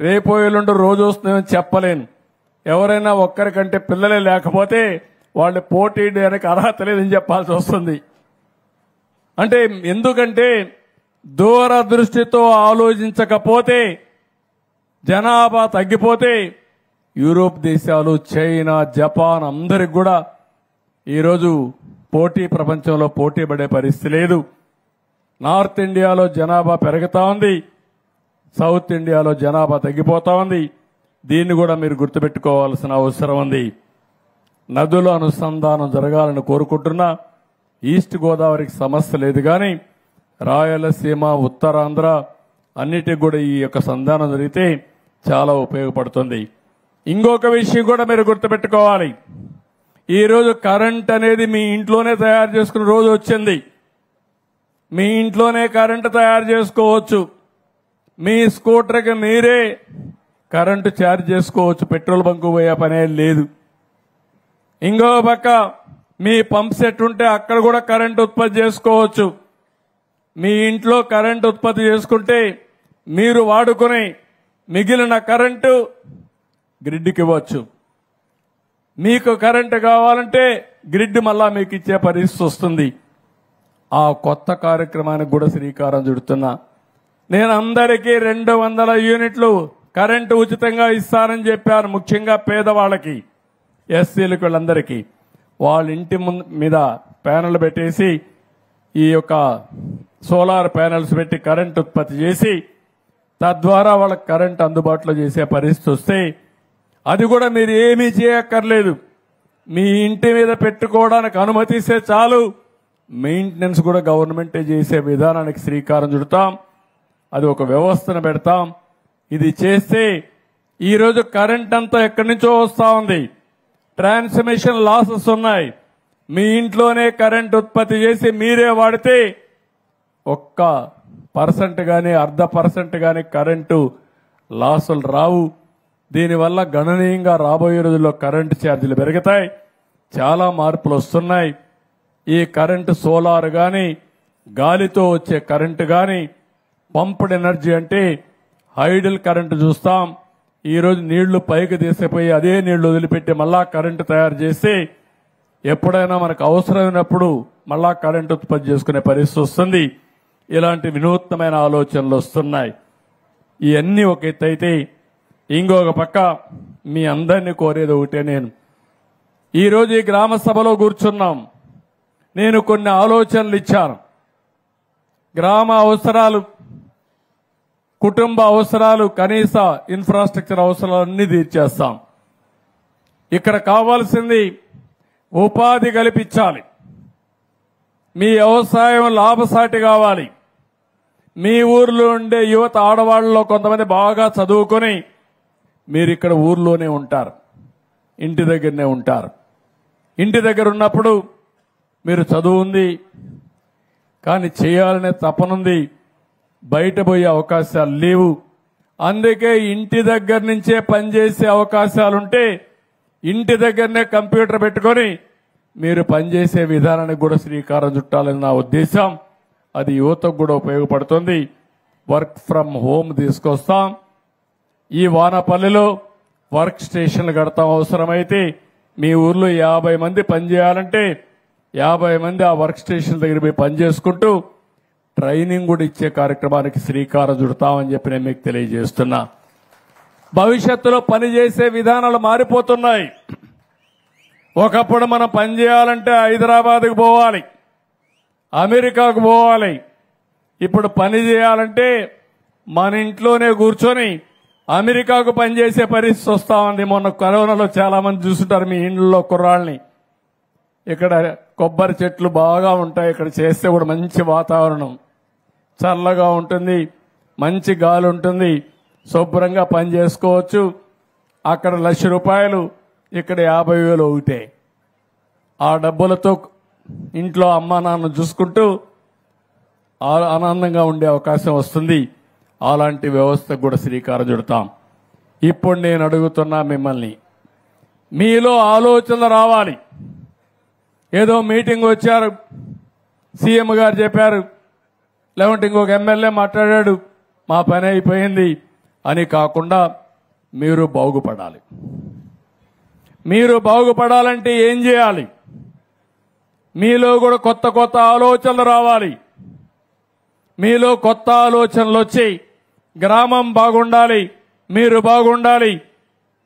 రేపు ఎల్లుండి రోజు వస్తుందని చెప్పలేను. ఎవరైనా ఒక్కరికంటే పిల్లలే లేకపోతే వాళ్ళు పోటీ చేయడానికి అర్హత లేదని చెప్పాల్సి వస్తుంది. అంటే ఎందుకంటే దూరదృష్టితో ఆలోచించకపోతే, జనాభా తగ్గిపోతే యూరోప్ దేశాలు, చైనా, జపాన్ అందరికి కూడా ఈరోజు ప్రపంచంలో పోటీ పడే పరిస్థితి లేదు. నార్త్ ఇండియాలో జనాభా పెరుగుతా ఉంది, సౌత్ ఇండియాలో జనాభా తగ్గిపోతా ఉంది. దీన్ని కూడా మీరు గుర్తుపెట్టుకోవాల్సిన అవసరం ఉంది. నదుల అనుసంధానం జరగాలని కోరుకుంటున్నా. ఈస్ట్ గోదావరికి సమస్య లేదు, కానీ రాయలసీమ, ఉత్తరాంధ్ర అన్నిటికి కూడా ఈ యొక్క సంధానం జరిగితే చాలా ఉపయోగపడుతుంది. ఇంకొక విషయం కూడా మీరు గుర్తుపెట్టుకోవాలి. ఈరోజు కరెంట్ అనేది మీ ఇంట్లోనే తయారు చేసుకునే రోజు వచ్చింది. మీ ఇంట్లోనే కరెంటు తయారు చేసుకోవచ్చు. మీ స్కూటర్కి మీరే కరెంటు ఛార్జ్ చేసుకోవచ్చు, పెట్రోల్ బంకు పోయే పనే లేదు. ఇంకో పక్క మీ పంప్ సెట్ ఉంటే అక్కడ కూడా కరెంటు ఉత్పత్తి చేసుకోవచ్చు. మీ ఇంట్లో కరెంటు ఉత్పత్తి చేసుకుంటే మీరు వాడుకుని మిగిలిన కరెంటు గ్రిడ్కి ఇవ్వచ్చు. మీకు కరెంటు కావాలంటే గ్రిడ్ మళ్ళా మీకు ఇచ్చే పరిస్థితి వస్తుంది. ఆ కొత్త కార్యక్రమానికి కూడా శ్రీకారం చుడుతున్నా. నేను అందరికీ 200 యూనిట్లు కరెంటు ఉచితంగా ఇస్తానని చెప్పాను. ముఖ్యంగా పేదవాళ్ళకి, ఎస్సీలకు, వీళ్ళందరికీ వాళ్ళ ఇంటి మీద ప్యానెల్ పెట్టేసి ఈ యొక్క సోలార్ ప్యానెల్స్ పెట్టి కరెంటు ఉత్పత్తి చేసి తద్వారా వాళ్ళకి కరెంటు అందుబాటులో చేసే పరిస్థితి వస్తే అది కూడా మీరు ఏమీ చేయక్కర్లేదు. మీ ఇంటి మీద పెట్టుకోవడానికి అనుమతిస్తే చాలు. మెయింటెనెన్స్ కూడా గవర్నమెంటే చేసే విధానానికి శ్రీకారం చుడతాం. అది ఒక వ్యవస్థను పెడతాం. ఇది చేస్తే ఈరోజు కరెంట్ అంతా ఎక్కడి నుంచో వస్తా ఉంది. ట్రాన్స్మిషన్ లాసెస్ ఉన్నాయి. మీ ఇంట్లోనే కరెంట్ ఉత్పత్తి చేసి మీరే వాడితే 1% గానీ 0.5% గానీ కరెంటు లాసులు రావు. దీనివల్ల గణనీయంగా రాబోయే రోజుల్లో కరెంటు ఛార్జీలు పెరుగుతాయి. చాలా మార్పులు వస్తున్నాయి. ఈ కరెంటు సోలార్ గాని, గాలితో వచ్చే కరెంటు గాని, పంప్డ్ ఎనర్జీ అంటే హైడల్ కరెంటు చూస్తాం. ఈరోజు నీళ్లు పైకి తీసిపోయి అదే నీళ్లు వదిలిపెట్టి మళ్ళా కరెంటు తయారు చేసి ఎప్పుడైనా మనకు అవసరమైనప్పుడు మళ్ళా కరెంటు ఉత్పత్తి చేసుకునే పరిస్థితి వస్తుంది. ఇలాంటి వినూత్నమైన ఆలోచనలు వస్తున్నాయి. ఇవన్నీ ఒక ఎత్తు అయితే, ఇంకొక పక్క మీ అందరినీ కోరేది ఒకటే. నేను ఈరోజు ఈ గ్రామ సభలో కూర్చున్నాం. నేను కొన్ని ఆలోచనలు ఇచ్చాను. గ్రామ అవసరాలు, కుటుంబ అవసరాలు, కనీస ఇన్ఫ్రాస్ట్రక్చర్ అవసరాలన్నీ తీర్చేస్తాం. ఇక్కడ కావాల్సింది ఉపాధి కల్పించాలి. మీ వ్యవసాయం లాభసాటి కావాలి. మీ ఊర్లో ఉండే యువత, ఆడవాళ్ళలో కొంతమంది బాగా చదువుకొని మీరు ఇక్కడ ఊర్లోనే ఉంటారు, ఇంటి దగ్గరనే ఉంటారు. ఇంటి దగ్గర ఉన్నప్పుడు మీరు చదువు ఉంది, కానీ చేయాలనే తపనుంది, బయట పోయే అవకాశాలు లేవు. అందుకే ఇంటి దగ్గర నుంచే పనిచేసే అవకాశాలుంటే ఇంటి దగ్గరనే కంప్యూటర్ పెట్టుకొని మీరు పనిచేసే విధానానికి కూడా శ్రీకారం చుట్టాలని నా ఉద్దేశం. అది యువతకు కూడా ఉపయోగపడుతుంది. వర్క్ ఫ్రం హోమ్ తీసుకొస్తాం. ఈ వానపల్లిలో వర్క్ స్టేషన్లు కడతాం. అవసరమైతే మీ ఊర్లో 50 మంది పనిచేయాలంటే 50 మంది ఆ వర్క్ స్టేషన్ దగ్గర పోయి పనిచేసుకుంటూ ట్రైనింగ్ కూడా ఇచ్చే కార్యక్రమానికి శ్రీకారం చుడతామని చెప్పి నేను మీకు తెలియజేస్తున్నా. భవిష్యత్తులో పనిచేసే విధానాలు మారిపోతున్నాయి. ఒకప్పుడు మనం పనిచేయాలంటే హైదరాబాద్కు పోవాలి, అమెరికాకు పోవాలి. ఇప్పుడు పని చేయాలంటే మన ఇంట్లోనే కూర్చొని అమెరికాకు పనిచేసే పరిస్థితి వస్తా ఉంది. మొన్న కరోనాలో చాలా మంది చూస్తుంటారు మీ ఇండ్లలో కుర్రాళ్ళని. ఇక్కడ కొబ్బరి చెట్లు బాగా ఉంటాయి, ఇక్కడ చేస్తే కూడా మంచి వాతావరణం, చల్లగా ఉంటుంది, మంచి గాలి ఉంటుంది, శుభ్రంగా పని చేసుకోవచ్చు. అక్కడ ₹1,00,000, ఇక్కడ 50,000 ఒకటే. ఆ డబ్బులతో ఇంట్లో అమ్మా నాన్న చూసుకుంటూ ఆనందంగా ఉండే అవకాశం వస్తుంది. అలాంటి వ్యవస్థకు కూడా శ్రీకారం చుడతాం. ఇప్పుడు నేను అడుగుతున్నా మిమ్మల్ని, మీలో ఆలోచనలు రావాలి. ఏదో మీటింగ్ వచ్చారు, సీఎం గారు చెప్పారు, లేకుంటే ఇంకొక ఎమ్మెల్యే మాట్లాడాడు, మా పని అయిపోయింది అని కాకుండా మీరు బాగుపడాలి. మీరు బాగుపడాలంటే ఏం చేయాలి? మీలో కూడా కొత్త కొత్త ఆలోచనలు రావాలి. మీలో కొత్త ఆలోచనలు వచ్చి గ్రామం బాగుండాలి, మీరు బాగుండాలి.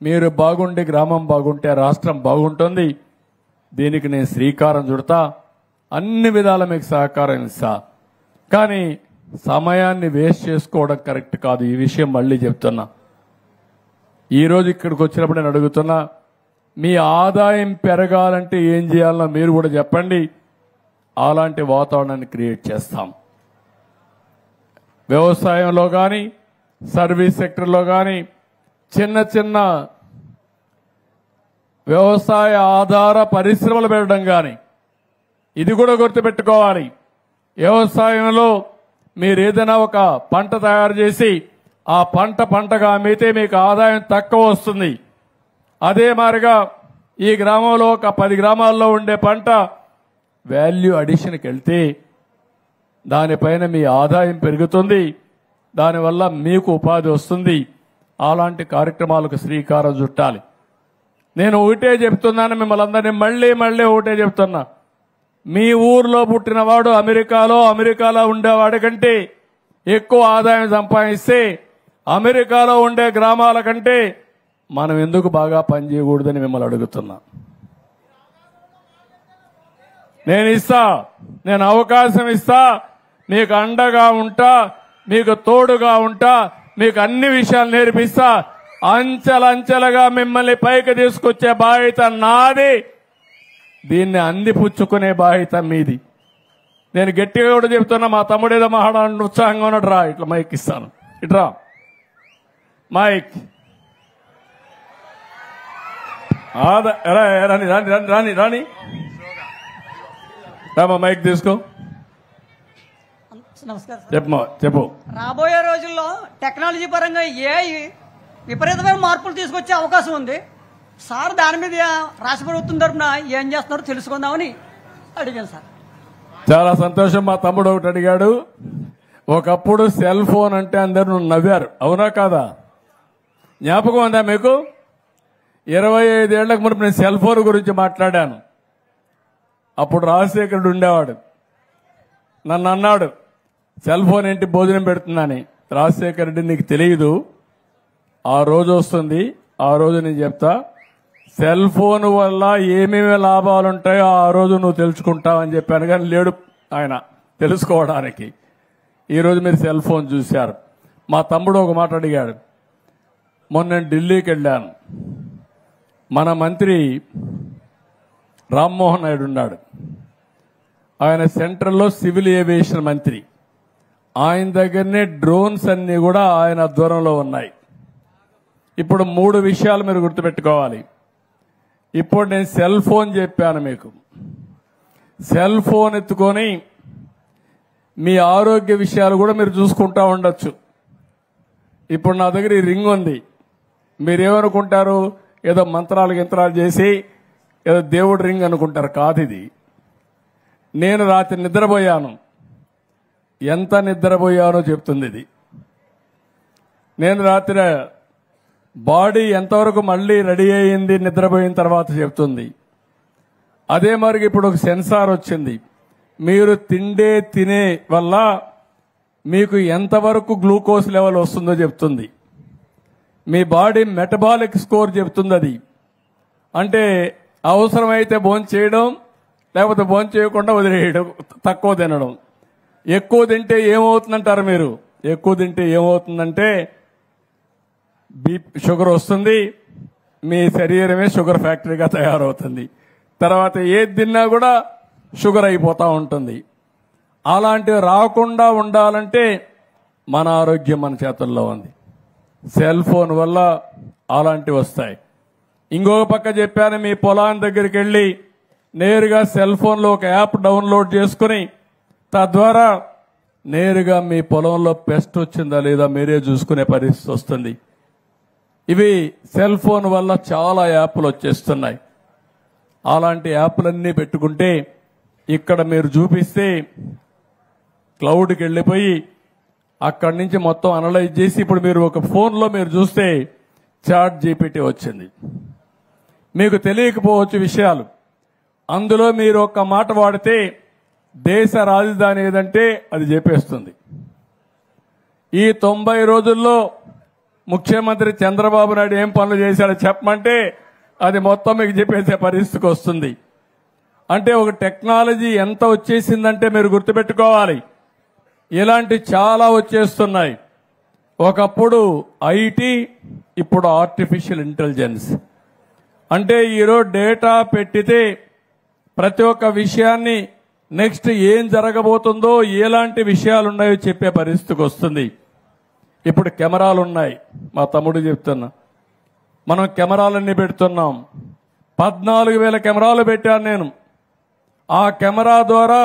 మీరు బాగుండి గ్రామం బాగుంటే రాష్ట్రం బాగుంటుంది. దీనికి నేను శ్రీకారం చుడతా, అన్ని విధాల మీకు సహకారం ఇస్తా. కానీ సమయాన్ని వేస్ట్ చేసుకోవడం కరెక్ట్ కాదు. ఈ విషయం మళ్ళీ చెప్తున్నా. ఈరోజు ఇక్కడికి వచ్చినప్పుడు నేను అడుగుతున్నా, మీ ఆదాయం పెరగాలంటే ఏం చేయాలనో మీరు కూడా చెప్పండి. అలాంటి వాతావరణాన్ని క్రియేట్ చేస్తాం. వ్యవసాయంలో కానీ, సర్వీస్ సెక్టర్లో కానీ, చిన్న చిన్న వ్యవసాయ ఆధార పరిశ్రమలు పెట్టడం కానీ, ఇది కూడా గుర్తుపెట్టుకోవాలి. వ్యవసాయంలో మీరు ఏదైనా ఒక పంట తయారు చేసి ఆ పంటగా అమ్మితే మీకు ఆదాయం తక్కువ వస్తుంది. అదే మాదిరిగా ఈ గ్రామంలో ఒక 10 గ్రామాల్లో ఉండే పంట వాల్యూ అడిషన్కి వెళ్తే దానిపైన మీ ఆదాయం పెరుగుతుంది, దానివల్ల మీకు ఉపాధి వస్తుంది. అలాంటి కార్యక్రమాలకు శ్రీకారం చుట్టాలి. నేను ఒకటే చెప్తున్నాను, మిమ్మల్ని అందరినీ మళ్ళీ ఒకటే చెప్తున్నా. మీ ఊర్లో పుట్టినవాడు అమెరికాలో ఉండేవాడి కంటే ఎక్కువ ఆదాయం సంపాదిస్తే అమెరికాలో ఉండే గ్రామాల కంటే మనం ఎందుకు బాగా పనిచేయకూడదని మిమ్మల్ని అడుగుతున్నా. నేను అవకాశం ఇస్తా, మీకు అండగా ఉంటా, మీకు తోడుగా ఉంటా, మీకు అన్ని విషయాలు నేర్పిస్తా. అంచెలంచెలుగా మిమ్మల్ని పైకి తీసుకొచ్చే బాధ్యత నాది, దీన్ని అందిపుచ్చుకునే బాధ్యత మీది. నేను గట్టిగా కూడా చెప్తున్నా, మా తమ్ముడు ఏదో మాట్లాడాలని ఉత్సాహంగా ఉన్నాడు. రా, ఇట్లా మైక్ ఇస్తాను, ఇట్రా మైక్. రాని రాని రాని రాని రామా, మైక్ తీసుకో. చెప్పు. రాబోయే రోజుల్లో టెక్నాలజీ పరంగా ఏఐ విపరీతమైన మార్పులు తీసుకొచ్చే అవకాశం ఉంది. సార్ దాని మీద రాష్ట్ర ప్రభుత్వం తరఫున ఏం చేస్తున్నారో తెలుసుకుందామని అడిగాను సార్. చాలా సంతోషం. మా తమ్ముడు ఒకటి అడిగాడు. ఒకప్పుడు సెల్ ఫోన్ అంటే అందరూ నవ్వారు, అవునా కాదా? జ్ఞాపకం ఉందా మీకు? 25 ఏళ్లకు మునుపు నేను సెల్ ఫోన్ గురించి మాట్లాడాను. అప్పుడు రాజశేఖరుడు ఉండేవాడు. నన్ను అన్నాడు, సెల్ ఫోన్ ఏంటి భోజనం పెడుతుందని. రాజశేఖర రెడ్డి, నీకు తెలియదు, ఆ రోజు వస్తుంది, ఆ రోజు నేను చెప్తా. సెల్ ఫోన్ వల్ల ఏమేమి లాభాలు ఉంటాయో ఆ రోజు నువ్వు తెలుసుకుంటావని చెప్పాను. కానీ లేడు ఆయన తెలుసుకోవడానికి. ఈరోజు మీరు సెల్ ఫోన్ చూశారు. మా తమ్ముడు ఒక మాట అడిగాడు. మొన్న నేను ఢిల్లీకి వెళ్ళాను. మన మంత్రి రామ్మోహన్ నాయుడు ఉన్నాడు. ఆయన సెంట్రల్లో సివిల్ ఏవియేషన్ మంత్రి. ఆయన దగ్గరనే డ్రోన్స్ అన్ని కూడా ఆయన ఆధ్వర్యంలో ఉన్నాయి. ఇప్పుడు 3 విషయాలు మీరు గుర్తుపెట్టుకోవాలి. ఇప్పుడు నేను సెల్ ఫోన్ చెప్పాను మీకు. సెల్ ఫోన్ ఎత్తుకొని మీ ఆరోగ్య విషయాలు కూడా మీరు చూసుకుంటా ఉండొచ్చు. ఇప్పుడు నా దగ్గర ఈ రింగ్ ఉంది. మీరేమనుకుంటారు? ఏదో గింత్రాలు చేసి ఏదో దేవుడి రింగ్ అనుకుంటారు. కాదు, ఇది నేను రాత్రి నిద్రపోయాను. ఎంత నిద్రపోయానో చెప్తుంది ఇది. నేను రాత్రి బాడీ ఎంతవరకు మళ్ళీ రెడీ అయ్యింది నిద్రపోయిన తర్వాత చెప్తుంది. అదే మరి ఇప్పుడు ఒక సెన్సార్ వచ్చింది. మీరు తినే వల్ల మీకు ఎంతవరకు గ్లూకోజ్ లెవెల్ వస్తుందో చెప్తుంది. మీ బాడీ మెటబాలిక్ స్కోర్ చెప్తుంది. అది అంటే అవసరమైతే భోజనం చేయడం, లేకపోతే భోజనం చేయకుండా వదిలేయడం, తక్కువ తినడం. ఎక్కువ తింటే ఏమవుతుందంటారు మీరు? ఎక్కువ తింటే ఏమవుతుందంటే షుగర్ వస్తుంది, మీ శరీరమే షుగర్ ఫ్యాక్టరీగా తయారవుతుంది. తర్వాత ఏది తిన్నా కూడా షుగర్ అయిపోతూ ఉంటుంది. అలాంటివి రాకుండా ఉండాలంటే మన ఆరోగ్యం మన చేతుల్లో ఉంది. సెల్ ఫోన్ వల్ల అలాంటివి వస్తాయి. ఇంకొక పక్క చెప్పాను, మీ పొలాన్ని దగ్గరికి వెళ్ళి నేరుగా సెల్ ఫోన్లో ఒక యాప్ డౌన్లోడ్ చేసుకుని తద్వారా నేరుగా మీ పొలంలో పెస్ట్ వచ్చిందా లేదా మీరే చూసుకునే పరిస్థితి వస్తుంది. ఇవి సెల్ ఫోన్ వల్ల చాలా యాప్లు వచ్చేస్తున్నాయి. అలాంటి యాప్లన్నీ పెట్టుకుంటే ఇక్కడ మీరు చూపిస్తే క్లౌడ్కి వెళ్ళిపోయి అక్కడి నుంచి మొత్తం అనలైజ్ చేసి ఇప్పుడు మీరు ఒక ఫోన్లో మీరు చూస్తే చాట్ జీపీటీ వచ్చింది. మీకు తెలియకపోవచ్చు విషయాలు. అందులో మీరు ఒక్క మాట వాడితే దేశ రాజధాని ఏదంటే అది చెప్పేస్తుంది. ఈ 90 రోజుల్లో ముఖ్యమంత్రి చంద్రబాబు నాయుడు ఏం పనులు చేశాడో చెప్పమంటే అది మొత్తం మీకు చెప్పేసే పరిస్థితికి వస్తుంది. అంటే ఒక టెక్నాలజీ ఎంత వచ్చేసిందంటే మీరు గుర్తుపెట్టుకోవాలి, ఇలాంటి చాలా వచ్చేస్తున్నాయి. ఒకప్పుడు ఐటీ, ఇప్పుడు ఆర్టిఫిషియల్ ఇంటెలిజెన్స్. అంటే ఈరోజు డేటా పెట్టితే ప్రతి ఒక్క విషయాన్ని నెక్స్ట్ ఏం జరగబోతుందో, ఎలాంటి విషయాలు ఉన్నాయో చెప్పే పరిస్థితికి వస్తుంది. ఇప్పుడు కెమెరాలు ఉన్నాయి. మా తమ్ముడు చెప్తున్నా, మనం కెమెరాలన్నీ పెడుతున్నాం. 14,000 కెమెరాలు పెట్టాను నేను. ఆ కెమెరా ద్వారా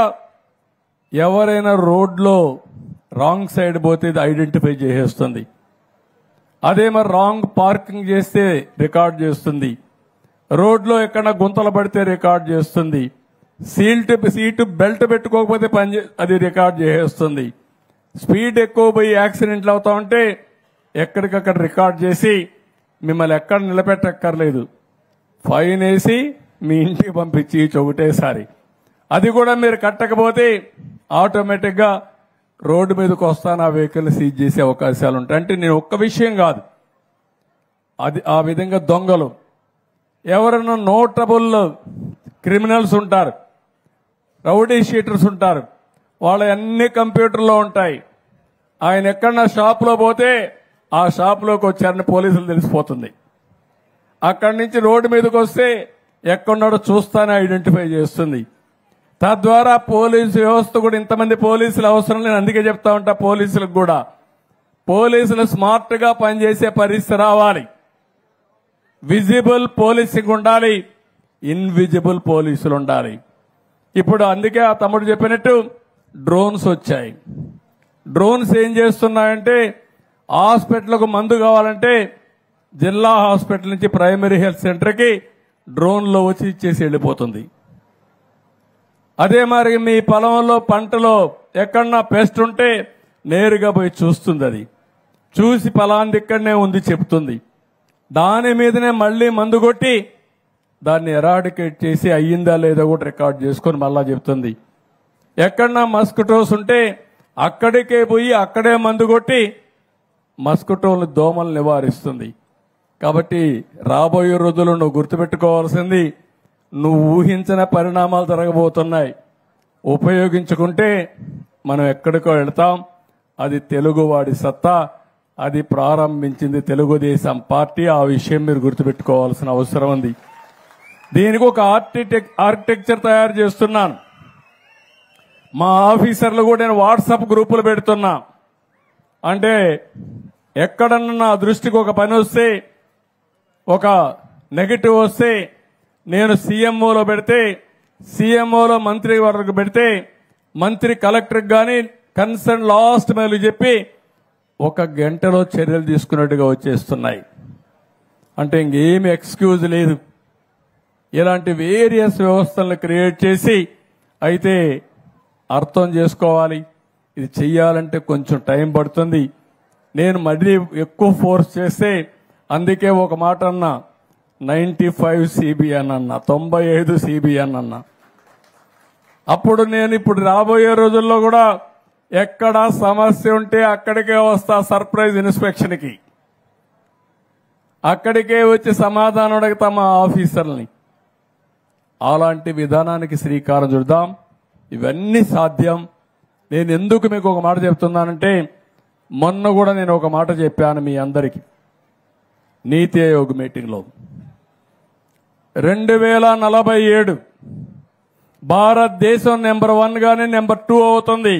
ఎవరైనా రోడ్లో రాంగ్ సైడ్ పోతే ఇది ఐడెంటిఫై చేసేస్తుంది. అదే మరి రాంగ్ పార్కింగ్ చేస్తే రికార్డ్ చేస్తుంది. రోడ్లో ఎక్కడ గుంతలు పడితే రికార్డ్ చేస్తుంది. సీటు బెల్ట్ పెట్టుకోకపోతే అది రికార్డ్ చేసేస్తుంది. స్పీడ్ ఎక్కువ పోయి యాక్సిడెంట్లు అవుతా ఉంటే ఎక్కడికక్కడ రికార్డ్ చేసి మిమ్మల్ని ఎక్కడ నిలబెట్టక్కర్లేదు, ఫైన్ వేసి మీ ఇంటికి పంపించి ఒకటేసారి. అది కూడా మీరు కట్టకపోతే ఆటోమేటిక్గా రోడ్డు మీదకి వస్తాను ఆ వెహికల్ సీజ్ చేసే అవకాశాలు ఉంటాయి. అంటే నేను ఒక్క విషయం కాదు, అది ఆ విధంగా దొంగలు ఎవరైనా నోటబుల్ క్రిమినల్స్ ఉంటారు, రౌడీ షీటర్స్ ఉంటారు, వాళ్ళ అన్ని కంప్యూటర్లో ఉంటాయి. ఆయన ఎక్కడన్నా షాప్లో పోతే ఆ షాప్లోకి వచ్చారని పోలీసులు తెలిసిపోతుంది. అక్కడి నుంచి రోడ్డు మీదకి వస్తే ఎక్కడున్నాడో చూస్తానే ఐడెంటిఫై చేస్తుంది. తద్వారా పోలీసు వ్యవస్థ కూడా, ఇంతమంది పోలీసులు అవసరం లేదు, అందుకే చెప్తా ఉంటా పోలీసులకు కూడా, పోలీసులు స్మార్ట్ గా పనిచేసే పరిస్థితి రావాలి. విజిబుల్ పోలీసింగ్ ఉండాలి, ఇన్విజిబుల్ పోలీసులు ఉండాలి. ఇప్పుడు అందుకే ఆ తమ్ముడు చెప్పినట్టు డ్రోన్స్ వచ్చాయి. డ్రోన్స్ ఏం చేస్తున్నాయంటే హాస్పిటల్కు మందు కావాలంటే జిల్లా హాస్పిటల్ నుంచి ప్రైమరీ హెల్త్ సెంటర్కి డ్రోన్లో వచ్చి ఇచ్చేసి వెళ్ళిపోతుంది. అదే మరి మీ పొలంలో పంటలో ఎక్కడన్నా పెస్ట్ ఉంటే నేరుగా పోయి చూస్తుంది. అది చూసి పలాంది ఇక్కడనే ఉంది చెప్తుంది. దాని మీదనే మళ్ళీ మందు కొట్టి దాన్ని ఎరాడికేట్ చేసి అయ్యిందా లేదా కూడా రికార్డ్ చేసుకొని మళ్ళా చెప్తుంది. ఎక్కడన్నా మస్కిటోస్ ఉంటే అక్కడికే పోయి అక్కడే మందు కొట్టి మస్కిటోలు దోమలు నివారిస్తుంది. కాబట్టి రాబోయే రోజుల్లో నువ్వు గుర్తుపెట్టుకోవాల్సింది, నువ్వు ఊహించిన పరిణామాలు జరగబోతున్నాయి. ఉపయోగించుకుంటే మనం ఎక్కడికో వెళ్తాం. అది తెలుగువాడి సత్తా, అది ప్రారంభించింది తెలుగుదేశం పార్టీ. ఆ విషయం మీరు గుర్తుపెట్టుకోవాల్సిన అవసరం ఉంది. దీనికి ఒక ఆర్కిటెక్చర్ తయారు చేస్తున్నాను. మా ఆఫీసర్లు కూడా నేను వాట్సాప్ గ్రూపులు పెడుతున్నా. అంటే ఎక్కడన్నా నా దృష్టికి ఒక పని వస్తే, ఒక నెగటివ్ వస్తే నేను సీఎంఓలో పెడితే, సీఎంఓలో మంత్రి వరకు పెడితే, మంత్రి కలెక్టర్కి కానీ కన్సర్న్ లాస్ట్ మైల్ చెప్పి 1 గంటలో చర్యలు తీసుకున్నట్టుగా వచ్చేస్తున్నాయి. అంటే ఇంకేమి ఎక్స్క్యూజ్ లేదు. ఇలాంటి వేరియస్ వ్యవస్థలను క్రియేట్ చేసి, అయితే అర్థం చేసుకోవాలి, ఇది చెయ్యాలంటే కొంచెం టైం పడుతుంది. నేను మళ్ళీ ఎక్కువ ఫోర్స్ చేస్తే అందుకే ఒక మాట అన్నా, 95 CBN అన్నా, 95 CBN అన్నా. అప్పుడు నేను ఇప్పుడు రాబోయే రోజుల్లో కూడా ఎక్కడ సమస్య ఉంటే అక్కడికే వస్తా, సర్ప్రైజ్ ఇన్స్పెక్షన్కి. అక్కడికే వచ్చి సమాధానం అడుగుతా మా ఆఫీసర్ని. అలాంటి విధానానికి శ్రీకారం చుడదాం. ఇవన్నీ సాధ్యం. నేను ఎందుకు మీకు ఒక మాట చెప్తున్నానంటే, మొన్న కూడా నేను ఒక మాట చెప్పాను మీ అందరికీ నీతి ఆయోగ్ మీటింగ్లో. 2047 భారతదేశం నెంబర్ 1 గానే నెంబర్ 2 అవుతుంది.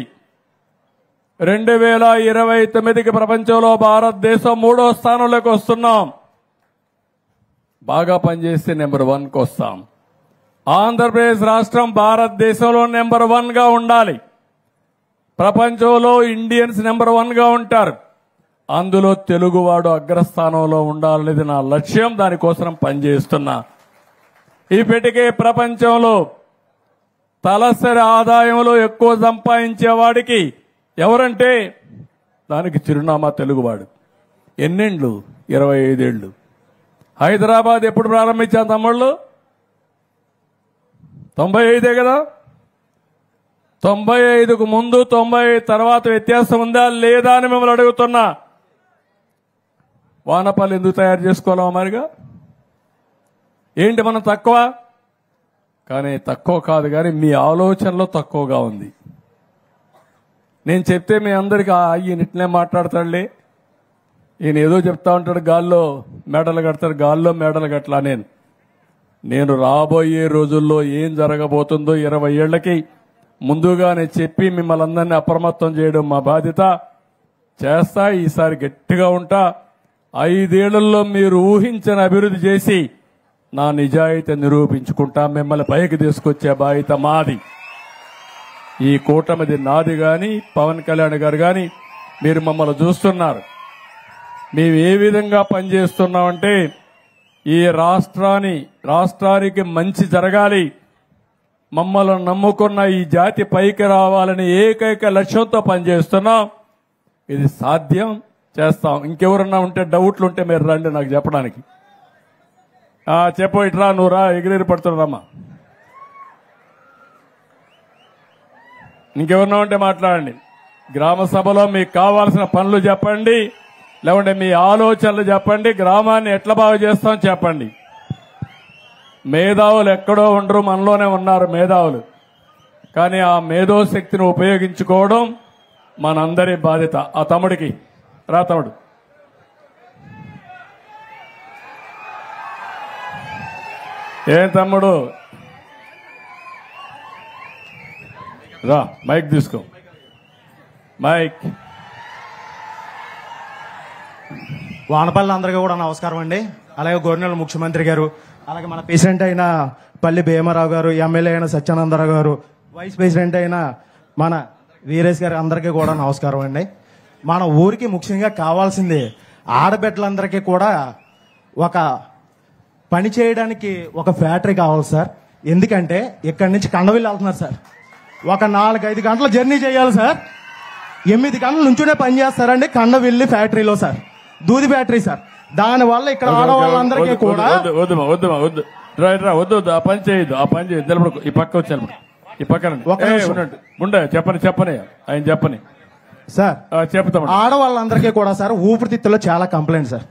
2029కి ప్రపంచంలో భారతదేశం 3వ స్థానంలోకి వస్తున్నాం. బాగా పనిచేస్తే నెంబర్ 1కి వస్తాం. ఆంధ్రప్రదేశ్ రాష్ట్రం భారతదేశంలో నెంబర్ 1 గా ఉండాలి. ప్రపంచంలో ఇండియన్స్ నెంబర్ 1 గా ఉంటారు. అందులో తెలుగువాడు అగ్రస్థానంలో ఉండాలనేది నా లక్ష్యం. దానికోసం పనిచేస్తున్నా. ఇప్పటికే ప్రపంచంలో తలసరి ఆదాయంలో ఎక్కువ సంపాదించేవాడికి ఎవరంటే దానికి చిరునామా తెలుగువాడు. ఎన్నేండ్లు? 25 ఏళ్లు. హైదరాబాద్ ఎప్పుడు ప్రారంభించాం తమ్ముళ్ళు? 95 కదా. 95కు ముందు 95 తర్వాత వ్యత్యాసం ఉందా లేదా అని మిమ్మల్ని అడుగుతున్నా. వానపల్లి ఎందుకు తయారు చేసుకోవాలా మరిగా? ఏంటి మనం తక్కువ? కానీ తక్కువ కాదు, కానీ మీ ఆలోచనలో తక్కువగా ఉంది. నేను చెప్తే మీ అందరికీ ఈయన ఇట్లనే మాట్లాడతాడులే, ఈయన ఏదో చెప్తా ఉంటాడు, గాల్లో మేడలు కడతాడు, గాల్లో మేడలు కట్టలా. నేను రాబోయే రోజుల్లో ఏం జరగబోతుందో 20 ఏళ్లకి ముందుగానే చెప్పి మిమ్మల్ని అందరినీ అప్రమత్తం చేయడం మా బాధ్యత. చేస్తా. ఈసారి గట్టిగా ఉంటా. 5 ఏళ్లలో మీరు ఊహించని అభివృద్ధి చేసి నా నిజాయితీ నిరూపించుకుంటా. మిమ్మల్ని పైకి తీసుకొచ్చే బాధ్యత మాది. ఈ కూటమిది నాది. గాని పవన్ కళ్యాణ్ గారు గాని మీరు మమ్మల్ని చూస్తున్నారు. మేము ఏ విధంగా పనిచేస్తున్నామంటే, ఈ రాష్ట్రానికి మంచి జరగాలి, మమ్మల్ని నమ్ముకున్న ఈ జాతి పైకి రావాలని ఏకైక లక్ష్యంతో పనిచేస్తున్నాం. ఇది సాధ్యం. చేస్తాం. ఇంకెవరన్నా ఉంటే డౌట్లు ఉంటే మీరు రండి నాకు చెప్పడానికి. చెప్పు, ఇట్రా, నువ్వు రా, ఎగిరెగిరి పడుతున్నారమ్మా. ఇంకెవరన్నా ఉంటే మాట్లాడండి. గ్రామ సభలో మీకు కావాల్సిన పనులు చెప్పండి, లేకుంటే మీ ఆలోచనలు చెప్పండి. గ్రామాన్ని ఎట్లా బాగు చేస్తాం చెప్పండి. మేధావులు ఎక్కడో ఉండరు, మనలోనే ఉన్నారు మేధావులు. కానీ ఆ మేధో శక్తిని ఉపయోగించుకోవడం మనందరి బాధ్యత. ఆ తమ్ముడికి రా, తమ్ముడు. ఏం తమ్ముడు రా, మైక్ తీసుకో. మైక్. వానపల్లి అందరికీ కూడా నమస్కారం అండి. అలాగే గవర్నర్ ముఖ్యమంత్రి గారు, అలాగే మన ప్రెసిడెంట్ అయిన పల్లి భీమారావు గారు, ఎమ్మెల్యే అయిన సత్యానందరావు గారు, వైస్ ప్రెసిడెంట్ అయిన మన వీరేష్ గారు, అందరికీ కూడా నమస్కారం అండి. మన ఊరికి ముఖ్యంగా కావాల్సింది ఆడబిడ్డలందరికీ కూడా ఒక పని చేయడానికి ఒక ఫ్యాక్టరీ కావాలి సార్. ఎందుకంటే ఇక్కడి నుంచి కండవిల్లి వెళ్తున్నారు సార్. ఒక 4-5 గంటల జర్నీ చేయాలి సార్. 8 గంటల నుంచునే పని చేస్తారండి కండవిల్లి ఫ్యాక్టరీలో సార్, దూది ఫ్యాక్టరీ సార్. దానివల్ల ఇక్కడ ఆడవాళ్ళందరికీ కూడా వద్దు, ఆ పని చేయదు, ఆ పని చేయదు. నిలబడు, ఈ పక్క వచ్చి ఈ పక్కన ఉండే చెప్పని ఆయన చెప్పని సార్. చెప్తాం. ఆడవాళ్ళందరికీ కూడా సార్ ఊపిరితిత్తులో చాలా కంప్లైంట్ సార్.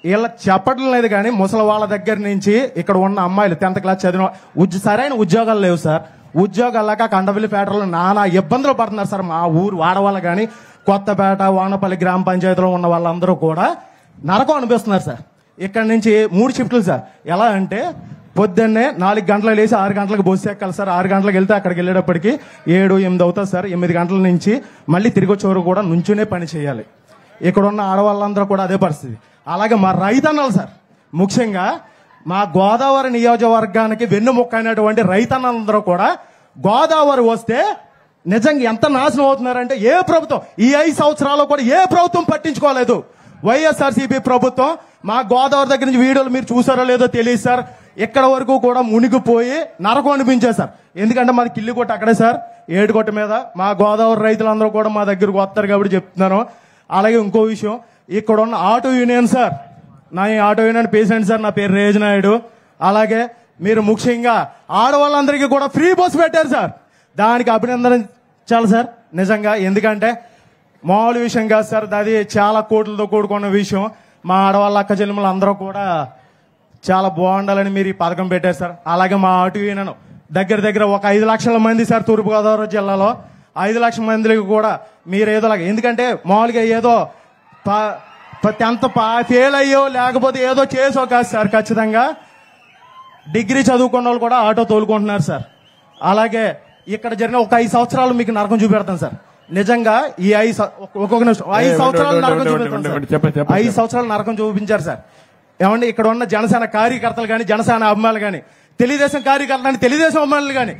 వీళ్ళ చెప్పడం లేదు కానీ ముసలి వాళ్ళ దగ్గర నుంచి ఇక్కడ ఉన్న అమ్మాయిలు 10th క్లాస్ చదివిన సరైన ఉద్యోగాలు లేవు సార్. ఉద్యోగాలు లేక కండవిల్లి ఫ్యాక్టరీలో నానా ఇబ్బందులు పడుతున్నారు సార్. మా ఊరు వాడవాళ్ళు కానీ కొత్తపేట, వానపల్లి గ్రామ పంచాయతీలో ఉన్న వాళ్ళందరూ కూడా నరకం అనిపిస్తున్నారు సార్. ఇక్కడ నుంచి 3 షిఫ్ట్లు సార్. ఎలా అంటే పొద్దున్నే 4 గంటలకు లేచి 6 గంటలకు బస్సు ఎక్కాలి సార్. 6 గంటలకు వెళ్తే అక్కడికి వెళ్ళేటప్పటికి 7-8 అవుతుంది సార్. 8 గంటల నుంచి మళ్ళీ తిరిగి వచ్చేవారు కూడా నుంచునే పని చేయాలి. ఇక్కడ ఉన్న ఆడవాళ్ళందరూ కూడా అదే పరిస్థితి. అలాగే మా రైతన్నలు సార్, ముఖ్యంగా మా గోదావరి నియోజకవర్గానికి వెన్నుముక్క అయినటువంటి రైతన్నలందరూ కూడా గోదావరి వస్తే నిజంగా ఎంత నాశనం అవుతున్నారంటే, ఏ ప్రభుత్వం ఈ 5 సంవత్సరాల్లో కూడా ఏ ప్రభుత్వం పట్టించుకోలేదు. వైఎస్ఆర్సీపీ ప్రభుత్వం మా గోదావరి దగ్గర నుంచి వీడియోలు మీరు చూసారో లేదో తెలియదు సార్. ఇక్కడ వరకు కూడా మునిగిపోయి నరకం అనిపించారు సార్. ఎందుకంటే మాది కిల్లికొట్టు అక్కడే సార్, ఏడుకొట్ట మీద. మా గోదావరి రైతులందరూ కూడా మా దగ్గరకు వస్తారు కాబట్టి చెప్తున్నాను. అలాగే ఇంకో విషయం, ఇక్కడ ఉన్న ఆటో యూనియన్ సార్ నా ఈ ఆటో యూనియన్ పేషెంట్ సార్. నా పేరు రేజ్ నాయుడు. అలాగే మీరు ముఖ్యంగా ఆడవాళ్ళందరికీ కూడా ఫ్రీ బస్ పెట్టారు సార్. దానికి అభినందించాలి సార్ నిజంగా. ఎందుకంటే మామూలు విషయం కాదు సార్, అది చాలా కోట్లతో కూడుకున్న విషయం. మా ఆడవాళ్ళ అక్క చెల్లెములు అందరూ కూడా చాలా బాగుండాలని మీరు ఈ పథకం పెట్టారు సార్. అలాగే మా ఆటో యూనియన్ దగ్గర ఒక 5 లక్షల మంది సార్ తూర్పుగోదావరి జిల్లాలో. 5 లక్షల మందికి కూడా మీరు ఏదోలాగా, ఎందుకంటే మామూలుగా ఏదో 10th ఫెయిల్ అయ్యో లేకపోతే ఏదో చేసో కాదు సార్. ఖచ్చితంగా డిగ్రీ చదువుకున్న వాళ్ళు కూడా ఆటో తోలుకుంటున్నారు సార్. అలాగే ఇక్కడ జరిగిన ఒక 5 సంవత్సరాలు మీకు నరకం చూపెడతాను సార్. నిజంగా ఈ 5 సంవత్సరాలు నరకం చూపెడతాను సార్. 5 సంవత్సరాలు నరకం చూపించారు సార్. ఏమండి ఇక్కడ ఉన్న జనసేన కార్యకర్తలు కానీ, జనసేన అభిమానులు కానీ, తెలుగుదేశం కార్యకర్తలు కానీ, తెలుగుదేశం అభిమానులు కానీ,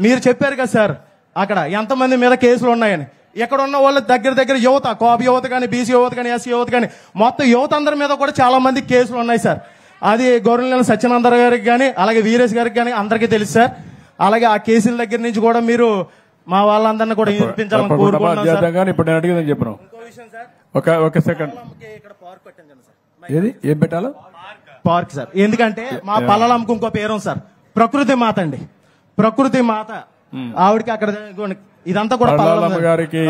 మీరు చెప్పారు కదా సార్ అక్కడ ఎంతమంది మీద కేసులు ఉన్నాయని. ఇక్కడ ఉన్న వాళ్ళ దగ్గర యువత, కోప యువత కానీ, బీసీ యువత కానీ, ఎస్సీ యువత కానీ, మొత్తం యువత అందరి మీద కూడా చాలా మంది కేసులు ఉన్నాయి సార్. అది గౌరవనీయులు సత్యనంద గారికి కానీ, అలాగే వీరేష్ గారికి కానీ అందరికీ తెలుసు సార్. అలాగే ఆ కేసుల దగ్గర నుంచి కూడా మీరు మా వాళ్ళందరినీ కూడా వినిపించాలని కోరుకుంటున్నాం సార్. ఇప్పుడు నేను అడిగిందని చెప్పను. ఒక సెకండ్, ఏది ఏం పెట్టాలో పార్క్ సార్. ఎందుకంటే మా పల్లలంకు ఇంకో పేరు సార్, ప్రకృతి మాత అండి. ప్రకృతి మాత ఆవిడకి అక్కడ ఇదంతా కూడా పల్లమ్మ గారికి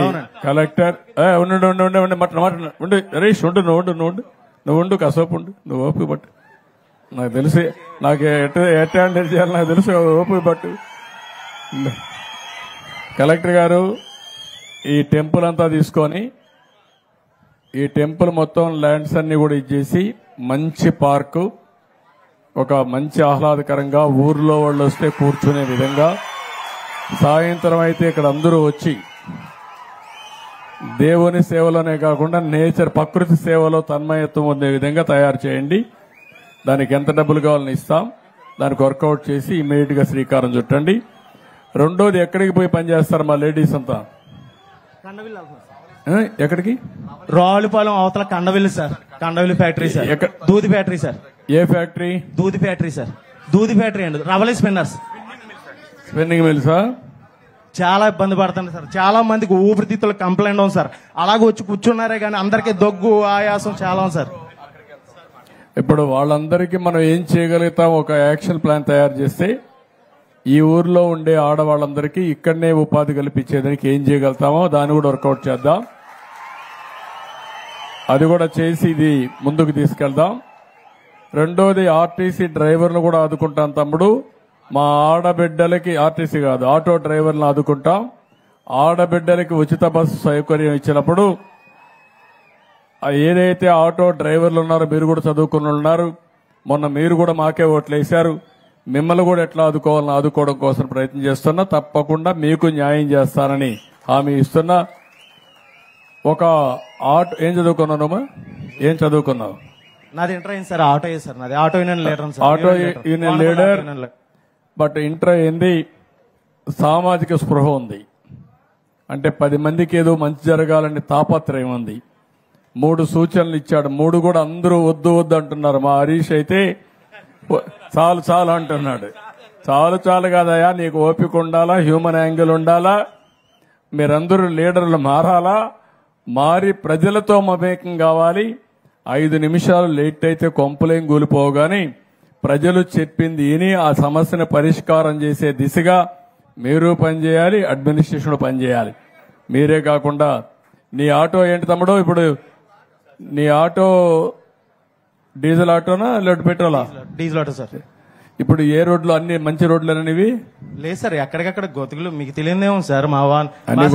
కలెక్టర్ ఉండు హరీష్, నువ్వు కసోపు ఉండు, నువ్వు ఓపిక పట్టు. నాకు తెలుసు, నాకు ఎట్లా చేయాలి నాకు తెలుసు, ఓపిక పట్టు. కలెక్టర్ గారు ఈ టెంపుల్ అంతా తీసుకొని, ఈ టెంపుల్ మొత్తం ల్యాండ్స్ అన్ని కూడా ఇచ్చేసి మంచి పార్కు, ఒక మంచి ఆహ్లాదకరంగా ఊర్లో వాళ్ళు వస్తే కూర్చునే విధంగా, సాయంత్రం అయితే ఇక్కడ అందరూ వచ్చి దేవుని సేవలోనే కాకుండా నేచర్ ప్రకృతి సేవలో తన్మయత్వం ఉండే విధంగా తయారు చేయండి. దానికి ఎంత డబ్బులు కావాలని ఇస్తాం, దానికి వర్కౌట్ చేసి ఇమీడియట్ గా శ్రీకారం చుట్టండి. రెండోది, ఎక్కడికి పోయి పనిచేస్తారు మా లేడీస్ అంతా? ఎక్కడికి? రావులపాలెం అవతల Kandavilli sir, Kandavilli factory sir, దూది ఫ్యాక్టరీ సార్. ఏ ఫ్యాక్టరీ? దూది ఫ్యాక్టరీ సార్. దూది ఫ్యాక్టరీ అండి, రవలి స్పిన్నర్స్, స్పిన్నింగ్ మిల్సా. చాలా ఇబ్బంది పడుతుంది సార్. చాలా మందికి ఊపిరితిత్తులు కంప్లైంట్ ఉంది సార్. అలాగే వచ్చి కూర్చున్నారే కానీ అందరికీ దగ్గు, ఆయాసం చాలా ఉంది సార్. ఇప్పుడు వాళ్ళందరికీ మనం ఏం చేయగలుగుతాం? ఒక యాక్షన్ ప్లాన్ తయారు చేస్తే ఈ ఊర్లో ఉండే ఆడవాళ్ళందరికీ ఇక్కడనే ఉపాధి కల్పించేదానికి ఏం చేయగలుగుతామో దాన్ని కూడా వర్కౌట్ చేద్దాం. అది కూడా చేసి ఇది ముందుకు తీసుకెళ్దాం. రెండోది, ఆర్టీసీ డ్రైవర్లు కూడా ఆదుకుంటాం తమ్ముడు. మా ఆడబిడ్డలకి, ఆర్టీసీ కాదు ఆటో డ్రైవర్లను ఆదుకుంటాం. ఆడబిడ్డలకి ఉచిత బస్సు సౌకర్యం ఇచ్చినప్పుడు ఏదైతే ఆటో డ్రైవర్లు ఉన్నారో, మీరు కూడా చదువుకున్న ఉన్నారు, మొన్న మీరు కూడా మాకే ఓట్లు వేశారు, మిమ్మల్ని కూడా ఎట్లా ఆదుకోవాలని ఆదుకోవడం కోసం ప్రయత్నం చేస్తున్నా. తప్పకుండా మీకు న్యాయం చేస్తానని హామీ ఇస్తున్నా. ఒక ఆటో ఏం చదువుకున్నావు? ఏం చదువుకున్నావు? నాది ఇంటర్ అయింది సార్. ఆటో సార్, నాది auto union leader sir. Auto union leader. But inter అయింది, సామాజిక స్పృహ ఉంది, అంటే 10 మందికి ఏదో మంచి జరగాలని తాపత్రయం ఉంది. 3 సూచనలు ఇచ్చాడు, 3 కూడా అందరూ వద్దు వద్దు అంటున్నారు. మా హరీష్ అయితే చాలు చాలు అంటున్నాడు. చాలు కాదయా, నీకు ఓపిక ఉండాలా, హ్యూమన్ యాంగిల్ ఉండాలా, మీరందరూ లీడర్లు మారాలా, మారి ప్రజలతో మమేకం కావాలి. 5 నిమిషాలు లేట్ అయితే కొంపలేం కూలిపోగాని ప్రజలు చెప్పింది విని ఆ సమస్యను పరిష్కారం చేసే దిశగా మీరు పనిచేయాలి, అడ్మినిస్ట్రేషన్ పనిచేయాలి. మీరే కాకుండా నీ ఆటో ఏంటి తమ్ముడు? ఇప్పుడు నీ ఆటో డీజిల్ ఆటోనా లేదా పెట్రోలా? Diesel auto sir. ఇప్పుడు ఏ రోడ్లు? అన్ని మంచి రోడ్లు అనేవి లేదు సార్, ఎక్కడికక్కడ గోతుకులు. మీకు తెలియదేమో సార్, మా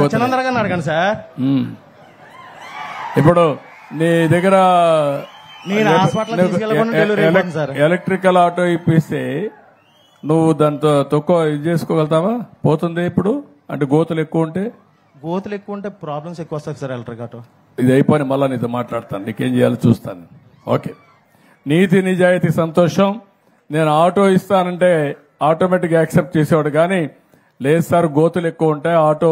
సత్యనందర గారిని అడగండి సార్. ఇప్పుడు నీ దగ్గర ఎలక్ట్రికల్ ఆటో ఇప్పిస్తే నువ్వు దాంతో తక్కువ ఇది చేసుకోగలుగుతావా? పోతుంది ఇప్పుడు అంటే గోతులు ఎక్కువ ఉంటే ప్రాబ్లమ్స్ ఎక్కువ వస్తాయి సార్. ఎలక్ట్రిక్ ఆటో ఇది అయిపోయి మళ్ళా నీతో మాట్లాడతాను, నీకేం చేయాలో చూస్తాను. ఓకే, నీతి నిజాయితీ సంతోషం. నేను ఆటో ఇస్తానంటే ఆటోమేటిక్ యాక్సెప్ట్ చేసేవాడు, కానీ లేదు సార్ గోతులు ఎక్కువ ఉంటాయి, ఆటో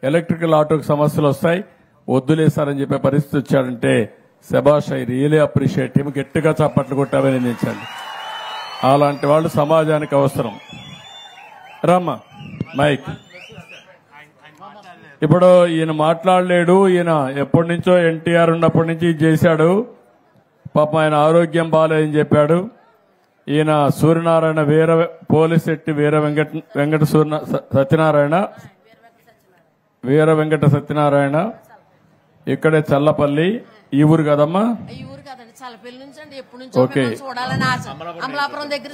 ఎలక్ట్రికల్ ఆటోకి సమస్యలు వస్తాయి, వద్దులేసారని చెప్పే పరిస్థితి వచ్చాడంటే శబాష్, ఐ రియలీ అప్రిషియేట్ హిమ్. గట్టిగా చప్పట్లు కొట్టామని నిందించండి. అలాంటి వాళ్ళు సమాజానికి అవసరం. రమ్మ మైక్. ఇప్పుడు ఈయన మాట్లాడలేడు, ఈయన ఎప్పటి నుంచో ఎన్టీఆర్ ఉన్నప్పటి నుంచి ఇది చేశాడు. పాపం ఆయన ఆరోగ్యం బాగాలేదని చెప్పాడు. ఈయన సూర్యనారాయణ పోలిశెట్టి వీర వెంకట సత్యనారాయణ ఇక్కడే చల్లపల్లి. ఈ ఊరు కదమ్మా? ఈ ఊరు కదండి, చల్లపల్లి నుంచి అండి. ఎప్పటి నుంచి ఓకే. చూడాలని ఆశ. అమలాపురం దగ్గర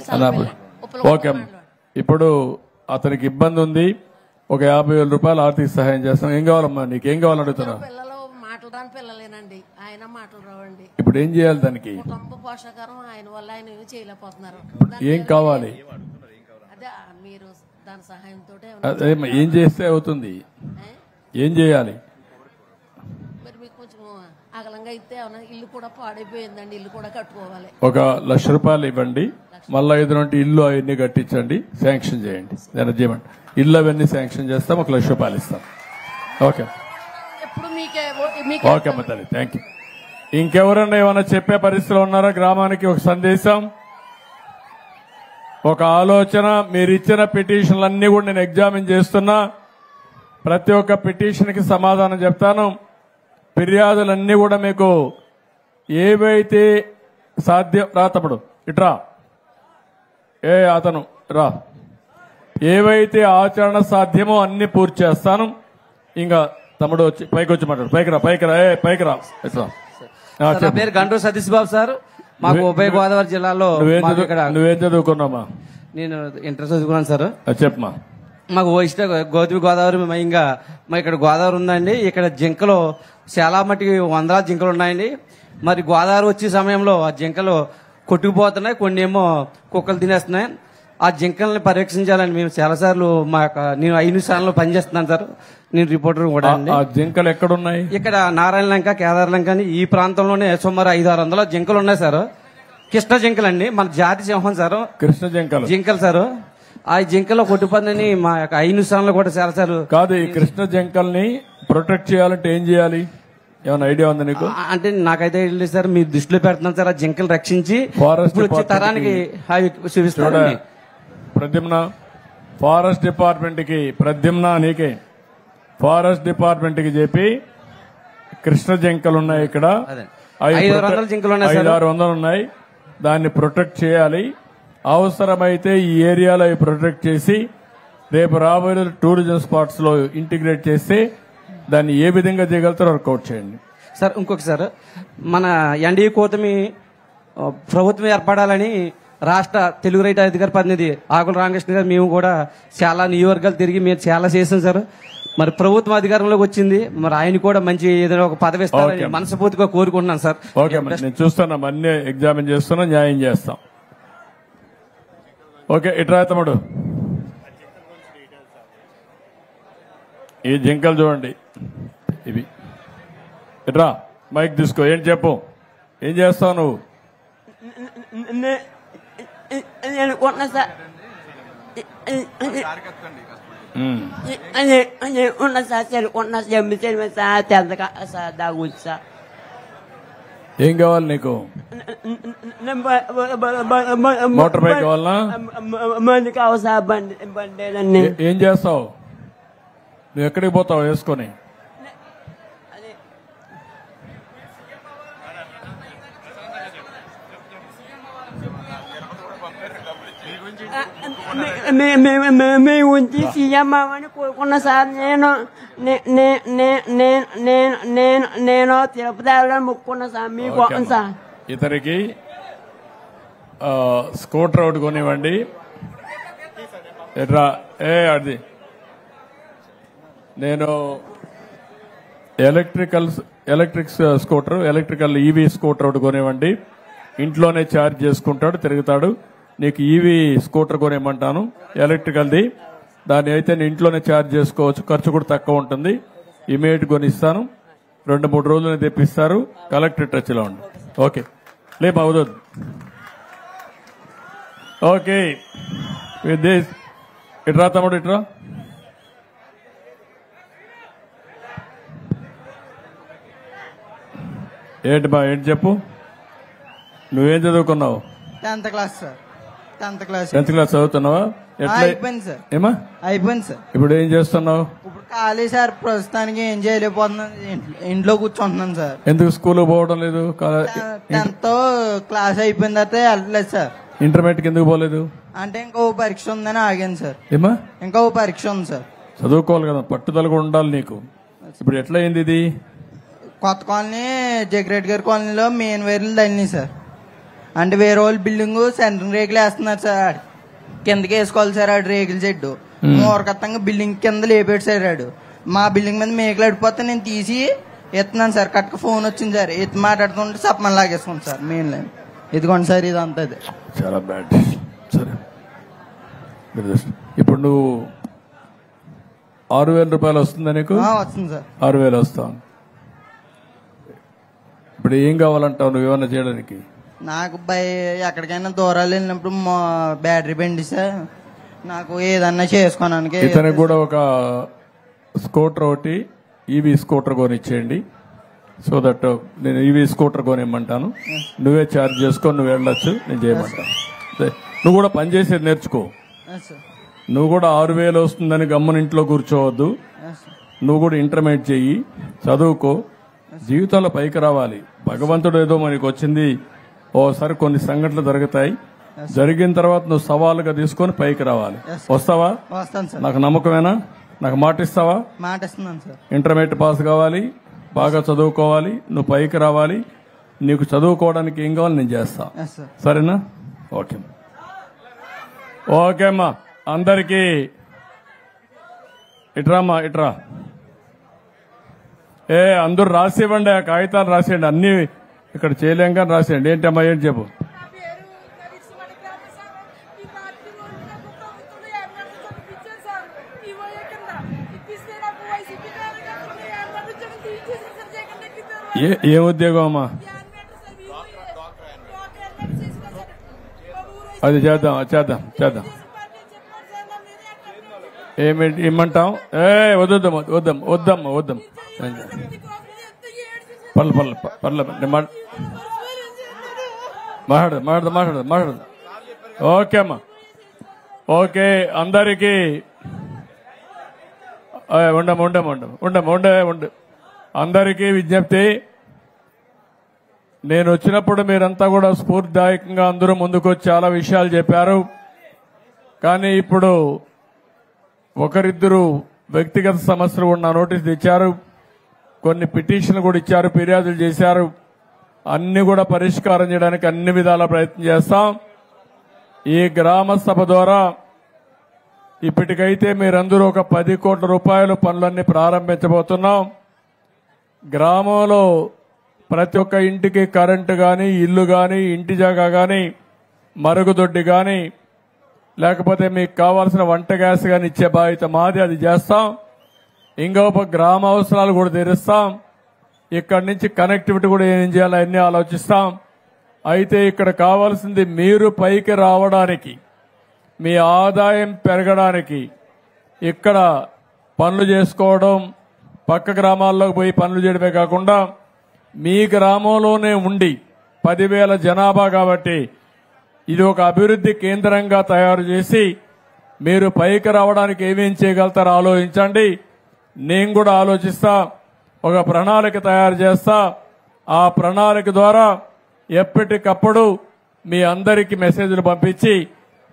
ఓకే. ఇప్పుడు అతనికి ఇబ్బంది ఉంది. ఒక 50,000 రూపాయలు ఆర్థిక సహాయం చేస్తాం. ఏం కావాలమ్మా? నీకేం కావాలని అడుగుతున్నా? పిల్లలు మాటలు రాని పిల్లలేనండి, ఆయన మాటలు రావండి. ఇప్పుడు ఏం చేయాలి దానికి? కుటుంబ పోషకారం ఆయన వల్ల ఆయన ఏమీ చేయలేకపోతున్నారు. ఏం కావాలి? అదే మీరు దాని సహాయంతో అదే ఏం చేస్తే అవుతుంది? ఏం చేయాలి? మరి మీకు కొంచెం అగలంగా అయితే ఇల్లు కూడా పాడైపోయిందండి, ఇల్లు కూడా కట్టుకోవాలి. ఒక 1,00,000 రూపాయలు ఇవ్వండి. మళ్ళా 5 నుండి ఇల్లు అవన్నీ కట్టించండి, శాంక్షన్ చేయండి. దాన్ని చేయమండి. ఇల్లు అవన్నీ శాంక్షన్ చేస్తాం, 1,00,000 రూపాయలు ఇస్తాం. ఓకే ఎప్పుడు ఓకే అమ్మ తల్లి, థ్యాంక్ యూ. ఇంకెవరన్నా ఏమైనా చెప్పే పరిస్థితిలో ఉన్నారా? గ్రామానికి ఒక సందేశం, ఒక ఆలోచన. మీరు ఇచ్చిన పిటిషన్లన్నీ కూడా నేను ఎగ్జామిన్ చేస్తున్నా. ప్రతి ఒక్క పిటిషన్ కి సమాధానం చెప్తాను. ఫిర్యాదులన్నీ కూడా మీకు ఏవైతే సాధ్యం రా తమ్ముడు ఇట్రా, అతను రా, ఏవైతే ఆచరణ సాధ్యమో అన్ని పూర్తి చేస్తాను. ఇంకా తమ్ముడు వచ్చి పైకి వచ్చి మాట్లాడు. పైకి రా ఇట్లా. నా పేరు గంటూ సతీష్ బాబు సార్. మాకు ఉభయ గోదావరి జిల్లాలో నువ్వేం చదువుకున్నామా? నేను ఇంటర్ చదువుకున్నాను సార్. చెప్పమా. మాకు గోదావరి గోదావరి ఇంకా మా ఇక్కడ గోదావరి ఉందండి. ఇక్కడ జింకలు చాలా మటుకు వందలాది జింకలు ఉన్నాయండి. మరి గోదావరి వచ్చే సమయంలో ఆ జింకలు కొట్టుకుపోతున్నాయి, కొన్ని ఏమో కుక్కలు తినేస్తున్నాయి. ఆ జింకల్ని పరీక్షించాలని మేము చాలా సార్లు నేను 5 స్థానంలో పనిచేస్తున్నాను సార్. నేను రిపోర్టర్ కూడా అండి. ఆ జింకలు ఎక్కడున్నాయి? ఇక్కడ నారాయణ లంక, కేదార్ లంక అని ఈ ప్రాంతంలోనే సుమారు 500-600 జింకలు ఉన్నాయి సార్. కృష్ణ జింకలు అండి, మన జాతి సింహం సార్. కృష్ణ జింకలు సార్. ఆ జింకలో కొట్టుపందని మా యొక్క 5 స్థానంలో కూడా చాలా సార్లు. కాదు, ఈ కృష్ణ జింకల్ని ప్రొటెక్ట్ చేయాలంటే ఏం చేయాలి? ఏమైనా ఐడియా ఉందా నీకు? అంటే నాకైతే లేదు సార్, మీరు దృష్టిలో పెడుతున్నాను సార్. ఆ జింకలు రక్షించి వచ్చే తరానికి చూపిస్తాను. ప్రద్యుమ్న, ఫారెస్ట్ డిపార్ట్మెంట్ కి నీకే ఫారెస్ట్ డిపార్ట్మెంట్ కి చెప్పి కృష్ణ జింకలు ఉన్నాయి ఇక్కడ, 500 జింకలు ఉన్నాయి, 500-600 ఉన్నాయి. దాన్ని ప్రొటెక్ట్ చేయాలి. అవసరమైతే ఈ ఏరియాలో అవి ప్రొటెక్ట్ చేసి రేపు రాబోయే టూరిజం స్పాట్స్ లో ఇంటిగ్రేట్ చేస్తే దాన్ని ఏ విధంగా చేయగలుగుతారో వర్కౌట్ చేయండి సార్. ఇంకొక సార్, మన ఎన్డీఏ కూటమి ప్రభుత్వం ఏర్పడాలని రాష్ట్ర తెలుగు రైతు అధికార ప్రతినిధి ఆకుల రామకృష్ణ గారు మేము కూడా చాలా నియోజకవర్గాలు తిరిగి మేము చాలా చేసాం సార్. మరి ప్రభుత్వం అధికారంలోకి వచ్చింది, మరి ఆయన కూడా మంచి ఏదైనా ఒక పదవి ఇస్తారని మనస్ఫూర్తిగా కోరుకుంటున్నాను సార్. ఓకే, నేను చూస్తున్నాం, అన్ని ఎగ్జామిన్ చేస్తున్నా, న్యాయం చేస్తాం. ఓకే, ఇట్రా తమ్ముడు. ఈ జింకలు చూడండి ఇవి. ఇట్రా, మైక్ తీసుకో. ఏం చెప్పు, ఏం చేస్తావు నువ్వు? నేను కొన్నా సార్, ఉన్న సార్ కొన్నా సార్, తెల్లగా సార్ దాగుంది సార్. ఏం కావాలి నీకు? మోటార్ బైక్ కావాలనా? బండి కావాలి సార్, బండి. ఏం చేస్తావు నువ్వు? ఎక్కడికి పోతావు వేసుకొని? మేము ఉంచి సీఎం అని కోరుకున్నా సార్. నేను తిరుపతి వెళ్ళాలని మొక్కుకున్నా సార్. మీకు సార్ ఇతనికి స్కూటర్ ఒకటి కొనివ్వండి. ఎట్రా అది నేను electric scooter, electrical EV scooter ఒకటి కొనివ్వండి. ఇంట్లోనే ఛార్జ్ చేసుకుంటాడు, తిరుగుతాడు. నీకు ఈవీ స్కూటర్ కొనేమంటాను, ఎలక్ట్రికల్ది. దాన్ని అయితే నేను ఇంట్లోనే ఛార్జ్ చేసుకోవచ్చు, ఖర్చు కూడా తక్కువ ఉంటుంది. ఇమీడియట్ కొనిస్తాను, 2-3 రోజులు తెప్పిస్తారు. కలెక్టర్ టచ్ లో ఉండి. ఓకే, లేపు అవుతుంది. ఓకే, విత్ దిస్ ఇట్రా తమ్ముడు, ఇట్రా. ఏంటి చెప్పు, నువ్వేం చదువుకున్నావు? 10th class sir. 10th class చదువుతున్నావా? ఎట్లా అయిపోయింది సార్. ఏమా అయిపోయింది సార్. ఇప్పుడు ఏం చేస్తున్నావు? ఇప్పుడు ఖాళీ సార్, ప్రస్తుతానికి ఏం చేయలేకపోతున్నాను, ఇంట్లో కూర్చుంటున్నాను సార్. ఎందుకు స్కూల్ పోవడం లేదు? 10th క్లాస్ అయిపోయిన తర్వాత వెళ్ళలేదు సార్. ఇంటర్మీడియట్ ఎందుకు పోలేదు? అంటే ఇంకో పరీక్ష ఉందని ఆగాను సార్. ఏమా? ఇంకో పరీక్ష ఉంది సార్. చదువుకోవాలి కదా, పట్టుదల కూడా ఉండాలి నీకు. ఇప్పుడు ఎట్లా అయింది ఇది? కొత్త కాలనీ జగ్రెడ్ గారి కాలనీలో మెయిన్ వైర్లు తల్లినాయి సార్. అంటే వేరే వాళ్ళు బిల్డింగ్ సెంట్రింగ్ రేకులు వేస్తున్నారు సార్. కిందకి వేసుకోవాలి సార్ ఆడు రేకుల చెడ్డు. మూరకత్తంగా బిల్డింగ్ కింద లేపాడు సార్ ఆడు. మా బిల్డింగ్ మీద మేకలు అడిపోతే నేను తీసి ఎత్తున్నాను సార్. కట్టుకు ఫోన్ వచ్చింది సార్, ఎత్తి మాట్లాడుతుంటే సప్పని లాగేసుకోండి సార్ మెయిన్ లైన్. ఇదిగోండి సార్, ఇదంతా చాలా బ్యాడ్. సరే, ఇప్పుడు నువ్వు 6,000 రూపాయలు వస్తుందా నీకు? వస్తుంది సార్. 6,000 వస్తావు. ఇప్పుడు ఏం కావాలంటావు నువ్వు ఏమన్నా చేయడానికి? నాకు ఎక్కడికైనా దూరాలు వెళ్ళినప్పుడు బ్యాటరీ బండి సార్, నాకు ఏదన్నా చేసుకోవడానికి. ఇతనికి కూడా ఒక స్కూటర్ ఒకటి, ఈవీ స్కూటర్ కొనిచ్చేయండి. సో దట్ నేను ఈవీ స్కూటర్ కొనిమ్మంటాను, నువ్వే ఛార్జ్ చేసుకొని నువ్వు వెళ్ళొచ్చు, నేను చేయమంటాను. నువ్వు కూడా పనిచేసేది నేర్చుకో. నువ్వు కూడా 6,000 వస్తుందని గమ్మున ఇంట్లో కూర్చోవద్దు. నువ్వు కూడా ఇంటర్మీడియట్ చెయ్యి, చదువుకో, జీవితంలో పైకి రావాలి. భగవంతుడు ఏదో మనకి వచ్చింది, ఓసారి కొన్ని సంఘటనలు జరుగుతాయి, జరిగిన తర్వాత నువ్వు సవాలుగా తీసుకొని పైకి రావాలి. వస్తావా? వస్తాను సార్. నాకు నమ్మకమేనా? నాకు మాట ఇస్తావా? మాట ఇస్తున్నాను సార్. ఇంటర్మీడియట్ పాస్ కావాలి, బాగా చదువుకోవాలి, నువ్వు పైకి రావాలి. నీకు చదువుకోవడానికి ఏం కావాలి నేను చేస్తా, సరేనా? ఓకే ఓకేమ్మా. అందరికీ ఇట్రామ్మా, ఇట్రా. అందరూ రాసివ్వండి, ఆ కాగితాలు రాసేయండి. అన్ని ఇక్కడ చేయలేం కానీ రాసేయండి. ఏంటమ్మా, ఏంటి చెప్పు. ఏ ఉద్యోగం అమ్మా? అది చేద్దాం, చేద్దాం, చేద్దాం. ఏమి ఇమ్మంటాం? వద్దాం, వద్దాం, వద్దమ్మా, వద్దాం. పర్లేదు మాట్లాడదు. ఓకే అమ్మా, ఓకే. అందరికీ ఉండే అందరికీ విజ్ఞప్తి. నేను వచ్చినప్పుడు మీరంతా కూడా స్ఫూర్తిదాయకంగా అందరూ ముందుకొచ్చి చాలా విషయాలు చెప్పారు. కానీ ఇప్పుడు ఒకరిద్దరు వ్యక్తిగత సమస్యలు కూడా నోటీసులు ఇచ్చారు, కొన్ని పిటిషన్లు కూడా ఇచ్చారు, ఫిర్యాదులు చేశారు. అన్ని కూడా పరిష్కారం చేయడానికి అన్ని విధాల ప్రయత్నం చేస్తాం. ఈ గ్రామ సభ ద్వారా ఇప్పటికైతే మీరందరూ ఒక 10 కోట్ల రూపాయల పనులన్నీ ప్రారంభించబోతున్నాం. గ్రామంలో ప్రతి ఒక్క ఇంటికి కరెంటు గాని, ఇల్లు గాని, ఇంటి జాగా గాని, మరుగుదొడ్డి గాని, లేకపోతే మీకు కావాల్సిన వంట గ్యాస్ గాని ఇచ్చే బాధ్యత మాది, అది చేస్తాం. ఇంకొక గ్రామ అవసరాలు కూడా తీరుస్తాం. ఇక్కడి నుంచి కనెక్టివిటీ కూడా ఏం చేయాలో అన్ని ఆలోచిస్తాం. అయితే ఇక్కడ కావాల్సింది మీరు పైకి రావడానికి, మీ ఆదాయం పెరగడానికి, ఇక్కడ పనులు చేసుకోవడం, పక్క గ్రామాల్లోకి పోయి పనులు చేయడమే కాకుండా మీ గ్రామంలోనే ఉండి 10,000 జనాభా కాబట్టి ఇది ఒక అభివృద్ధి కేంద్రంగా తయారు చేసి మీరు పైకి రావడానికి ఏమేం చేయగలుగుతారో ఆలోచించండి. నేను కూడా ఆలోచిస్తా, ఒక ప్రణాళిక తయారు చేస్తా. ఆ ప్రణాళిక ద్వారా ఎప్పటికప్పుడు మీ అందరికీ మెసేజ్లు పంపించి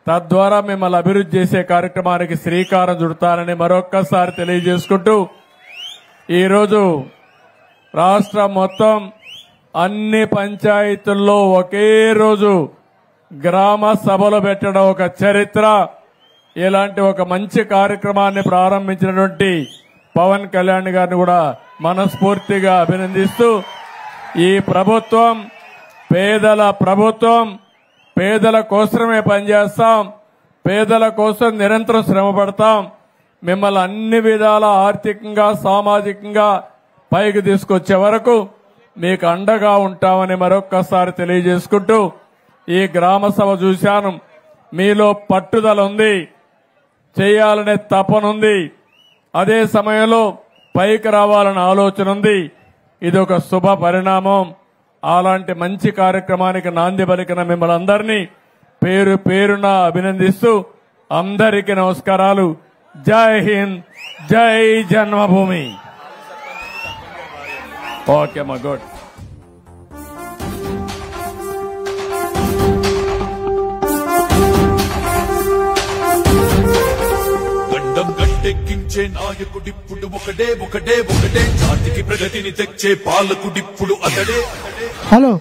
తద్వారా మిమ్మల్ని అభివృద్ధి చేసే కార్యక్రమానికి శ్రీకారం చుడతానని మరొక్కసారి తెలియజేసుకుంటూ, ఈరోజు రాష్ట్రం మొత్తం అన్ని పంచాయతీల్లో ఒకే రోజు గ్రామ సభలు పెట్టడం ఒక చరిత్ర. ఇలాంటి ఒక మంచి కార్యక్రమాన్ని ప్రారంభించినటువంటి పవన్ కళ్యాణ్ గారిని కూడా మనస్ఫూర్తిగా అభినందిస్తూ, ఈ ప్రభుత్వం పేదల ప్రభుత్వం, పేదల కోసమే పనిచేస్తాం, పేదల కోసం నిరంతరం శ్రమ పడతాం, మిమ్మల్ని అన్ని విధాల ఆర్థికంగా సామాజికంగా పైకి తీసుకొచ్చే వరకు మీకు అండగా ఉంటామని మరొక్కసారి తెలియజేసుకుంటూ, ఈ గ్రామ సభ చూశాను, మీలో పట్టుదల ఉంది, చేయాలనే తపనుంది, అదే సమయంలో పైకి రావాలనే ఆలోచన ఉంది. ఇది ఒక శుభ పరిణామం. అలాంటి మంచి కార్యక్రమానికి నాంది పలికిన మిమ్మల్ని అందరినీ పేరు పేరున అభినందిస్తూ అందరికీ నమస్కారాలు. జై హింద్, జై జన్మభూమి. ఓకే అమ్మా, గుడ్. గండం గట్టెక్కించే నాయకుడిప్పుడు ఒకడే ఒకడే ఒకడే, జాతికి ప్రగతిని తెచ్చే పాలకుడిప్పుడు అతడే. హలో.